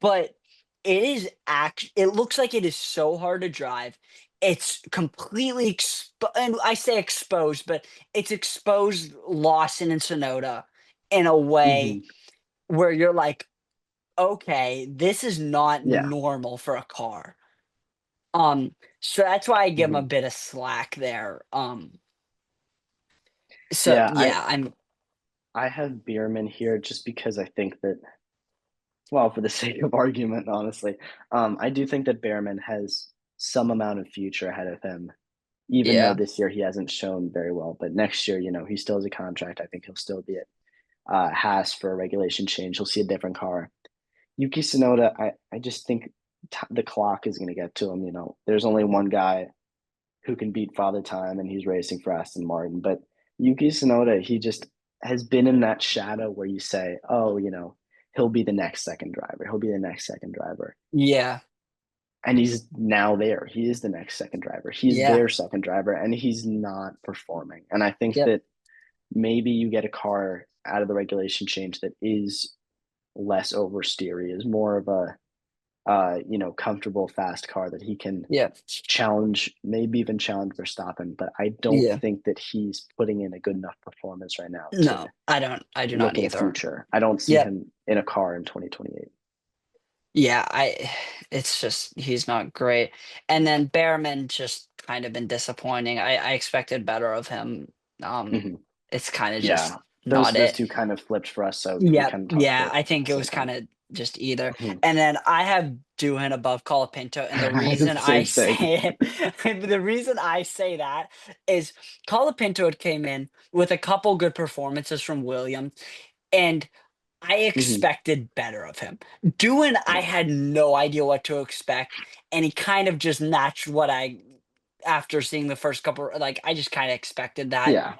but it looks like it is so hard to drive. It's completely and I say exposed, but it's exposed Lawson and Sonoda in a way Hmm. where you're like, okay, this is not Yeah. normal for a car. So that's why I give him a Hmm. bit of slack there. So Yeah. I yeah, I have Bierman here just because I think that, well, for the sake of argument, honestly, I do think that Behrman has some amount of future ahead of him, even though yeah, this year he hasn't shown very well. But next year, he still has a contract. I think he'll still be at Haas for a regulation change. He'll see a different car. Yuki Tsunoda, I just think the clock is going to get to him. There's only one guy who can beat Father Time, and he's racing for Aston Martin. But Yuki Tsunoda, he just has been in that shadow where you say, oh, he'll be the next second driver. He'll be the next second driver. yeah, And he's now there. He is the next second driver. He's yeah, their second driver, and he's not performing. And I think yep, that maybe you get a car out of the regulation change that is less oversteery, is more of a comfortable, fast car that he can yeah, challenge, maybe even challenge Verstappen. But I don't yeah. think that he's putting in a good enough performance right now to No, I don't. I do not look at a either. future. I don't see Yep. him in a car in 2028. Yeah, it's just he's not great. And then Behrman just kind of been disappointing. I expected better of him. Um, Hmm. it's kind of Yeah, just those not those it. two kind of flipped for us, so we Yeah, kind of talked yeah, about it I at think the it same was time. kinda just either. Hmm. And then I have Doohan above Colapinto, and the reason I Same thing. say it the reason I say that is Colapinto had came in with a couple good performances from Williams, and I Hmm. expected better of him. Doohan, I Yeah, had no idea what to expect, and he kind of just matched what I after seeing the first couple like, I just kinda expected that. yeah,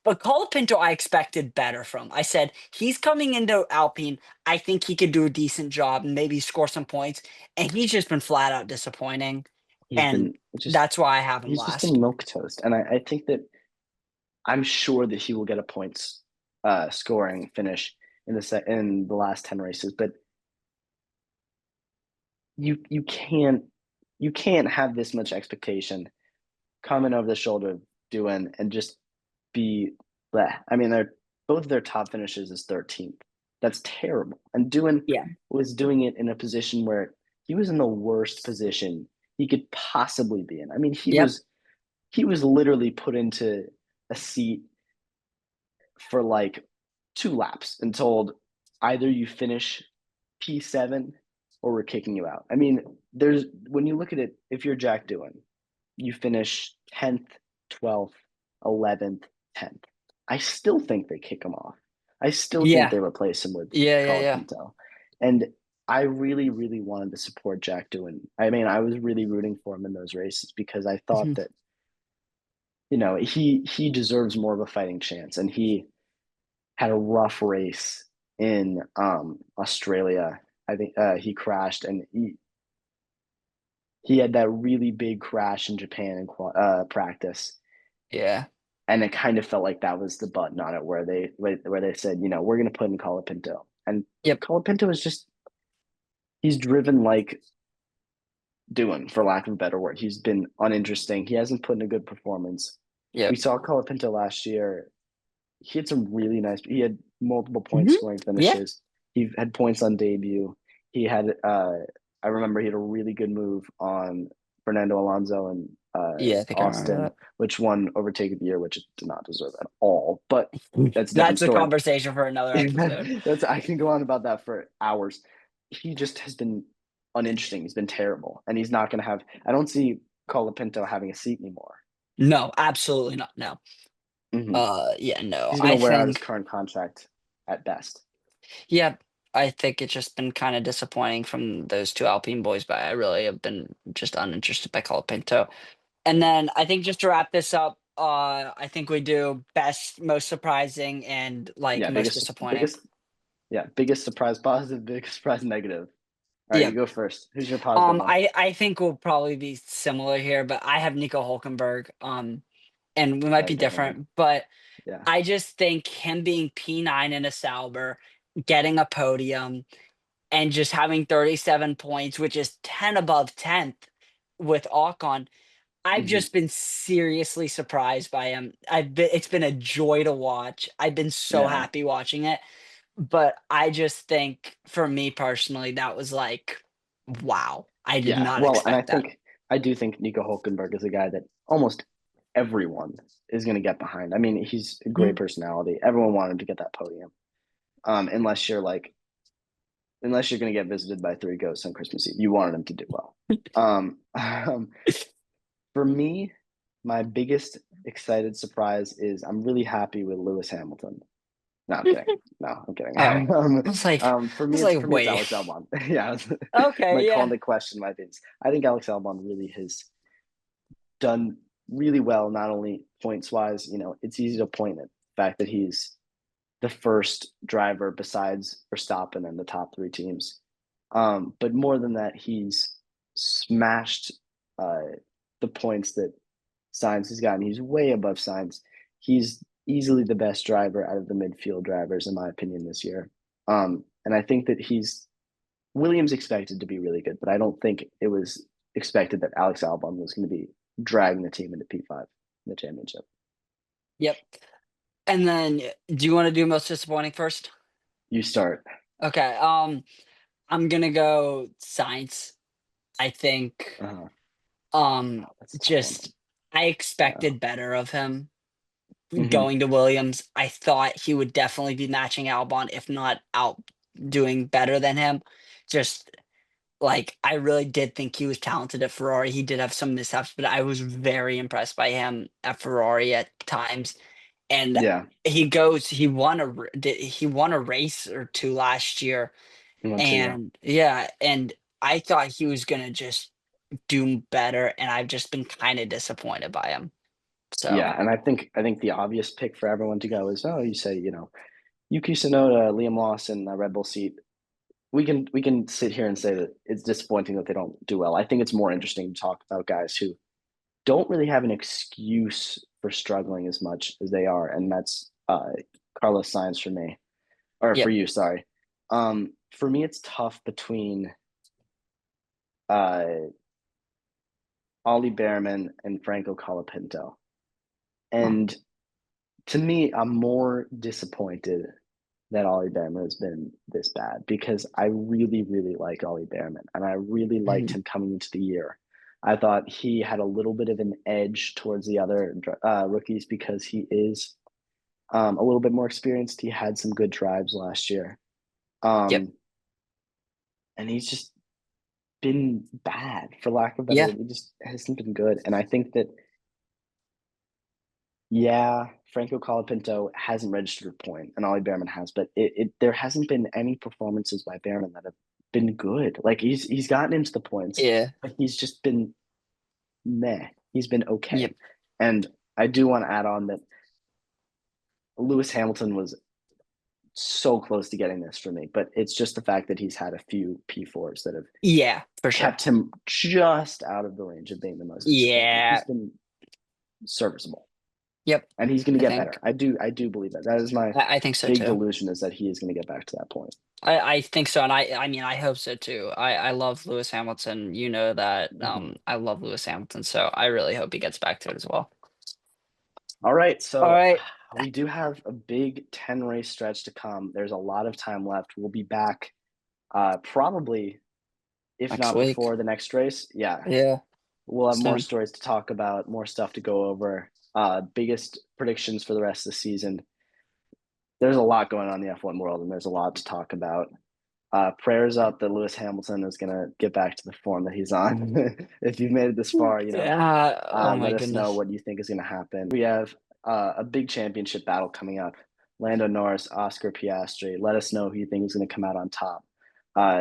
But Colapinto, I expected better from. I said, "He's coming into Alpine, I think he could do a decent job and maybe score some points," and he's just been flat out disappointing, he's and been just that's why I have him he's just been last. milk toast, and I think that I'm sure that he will get a points scoring finish in the last 10 races, but you can't have this much expectation coming over the shoulder of doing and just be bleh. I mean, they're both of their top finishes is 13th. That's terrible. And doing Yeah. was doing it in a position where he was in the worst position he could possibly be in. I mean, Yep. he was literally put into a seat for like 2 laps and told, either you finish P7 or we're kicking you out. I mean, there's when you look at it, if you're Jack Doohan, you finish 10th, 12th, 11th, 10th. I still think they kick him off. I still think Yeah. they replace him with Yeah, yeah, yeah. Colapinto. And I really, really wanted to support Jack Doohan. I mean, I was really rooting for him in those races because I thought Mhm. that, he deserves more of a fighting chance. And he had a rough race in Australia. I think he crashed and he had that really big crash in Japan in practice, Yeah. and it kind of felt like that was the button on it where they said, we're going to put in Colapinto, and Yep. Colapinto is just he's driven like doing, for lack of a better word. He's been uninteresting. He hasn't put in a good performance. We Yep. saw Colapinto last year. He had some really nice. He had multiple point Mhm. scoring Yeah. finishes. He had points on debut. He had. I remember he had a really good move on Fernando Alonso and Yeah, I think I Austin, remember which won Overtake of the Year, which it did not deserve at all. But that. that's a different That's a story. conversation for another episode. That's I can go on about that for hours. He just has been uninteresting. He's been terrible, and he's not going to have. I don't see Colapinto having a seat anymore. No, absolutely not. No. Hmm. Yeah, no. He's going I to wear out his think current contract at best. yeah, I think it's just been kind of disappointing from those two Alpine boys, but I really have been just uninterested by Colapinto. And then I think just to wrap this up, I think we do best, most surprising, and like Yeah, most disappointing. biggest surprise positive, biggest surprise negative. All right, Yeah. you go first. Who's your positive one? I think we'll probably be similar here, but I have Nico Hulkenberg. And we might I be don't have him. different, but Yeah. I just think him being P9 in a Sauber, getting a podium, and just having 37 points, which is 10 above 10th with Ocon. I've Hmm. just been seriously surprised by him. It's been a joy to watch. I've been so Yeah. happy watching it. But I just think for me personally, that was like, wow. I did Yeah. not Well, and expect that. I do think Nico Hulkenberg is a guy that almost everyone is going to get behind. I mean, he's a great Mhm. personality. Everyone wanted to get that podium. Unless you're going to get visited by three ghosts on Christmas Eve, you wanted him to do well. For me, my biggest excited surprise is I'm really happy with Lewis Hamilton. No, I'm kidding. No, I'm kidding. Oh, I was like, For me, it's wait. Alex Albon. Yeah, my Okay, call yeah. into question my things. I think Alex Albon really has done really well, not only points wise. It's easy to point at the fact that he's the first driver besides Verstappen in the top three teams. But more than that, he's smashed uh, the points that Sainz has gotten. He's way above Sainz. He's easily the best driver out of the midfield drivers, in my opinion, this year. And I think that Williams expected to be really good, but I don't think it was expected that Alex Albon was going to be dragging the team into P5 in the championship. Yep. And then do you want to do most disappointing first? You start. Okay. I'm gonna go science. I think Uh-huh. um Oh, that's a tough one. just I Yeah. expected better of him Hmm. going to Williams. I thought he would definitely be matching Albon, if not out doing better than him. Just like I really did think he was talented at Ferrari. He did have some mishaps, but I was very impressed by him at Ferrari at times. And Yeah. he won a race or two last year. He won two. Yeah. And yeah, and I thought he was gonna just do better, and I've just been kind of disappointed by him. So Yeah, and I think the obvious pick for everyone to go is, you say, Yuki Tsunoda, Liam Lawson, Red Bull seat. We can sit here and say that it's disappointing that they don't do well. I think it's more interesting to talk about guys who don't really have an excuse for struggling as much as they are, and that's Carlos Sainz for me, or for yep, you, sorry. For me, it's tough between uh, Ollie Behrman and Franco Colapinto, huh, and to me, I'm more disappointed that Ollie Behrman has been this bad because I really, really like Ollie Behrman and I really liked mhm, him coming into the year. I thought he had a little bit of an edge towards the other rookies because he is a little bit more experienced. He had some good drives last year. Yep. Um, and he's just been bad, for lack of better Yeah. word. He just hasn't been good. And I think that, yeah, Franco Colapinto hasn't registered a point, and Ollie Behrman has, but there hasn't been any performances by Behrman that have been good. Like he's gotten into the points, Yeah. but he's just been meh. He's been Yep. okay. And I do want to add on that Lewis Hamilton was so close to getting this for me, but it's just the fact that he's had a few P4s that have Yeah, for sure. kept him just out of the range of being the most consistent. Like he's Yeah. been serviceable, Yep. and he's going to I get better. think I do believe that. That is my I think so big too. delusion, is that he is going to get back to that point. I think so, and I mean I hope so too. I love Lewis Hamilton. You know that. Mhm. I love Lewis Hamilton, so I really hope he gets back to it as well. All right, All so right, we do have a big 10 race stretch to come. There's a lot of time left. We'll be back probably, if next not week. before the next race. Yeah, Yeah, we'll have more soon. stories to talk about, more stuff to go over. Biggest predictions for the rest of the season. There's a lot going on in the F1 world, and there's a lot to talk about. Prayers up that Lewis Hamilton is going to get back to the form that he's on. If you've made it this far, Yeah. Oh my let us know goodness. what you think is going to happen. We have a big championship battle coming up. Lando Norris, Oscar Piastri. Let us know who you think is going to come out on top.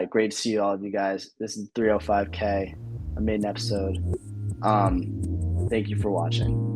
Great to see all of you guys. This is 305K, a maiden episode. Thank you for watching.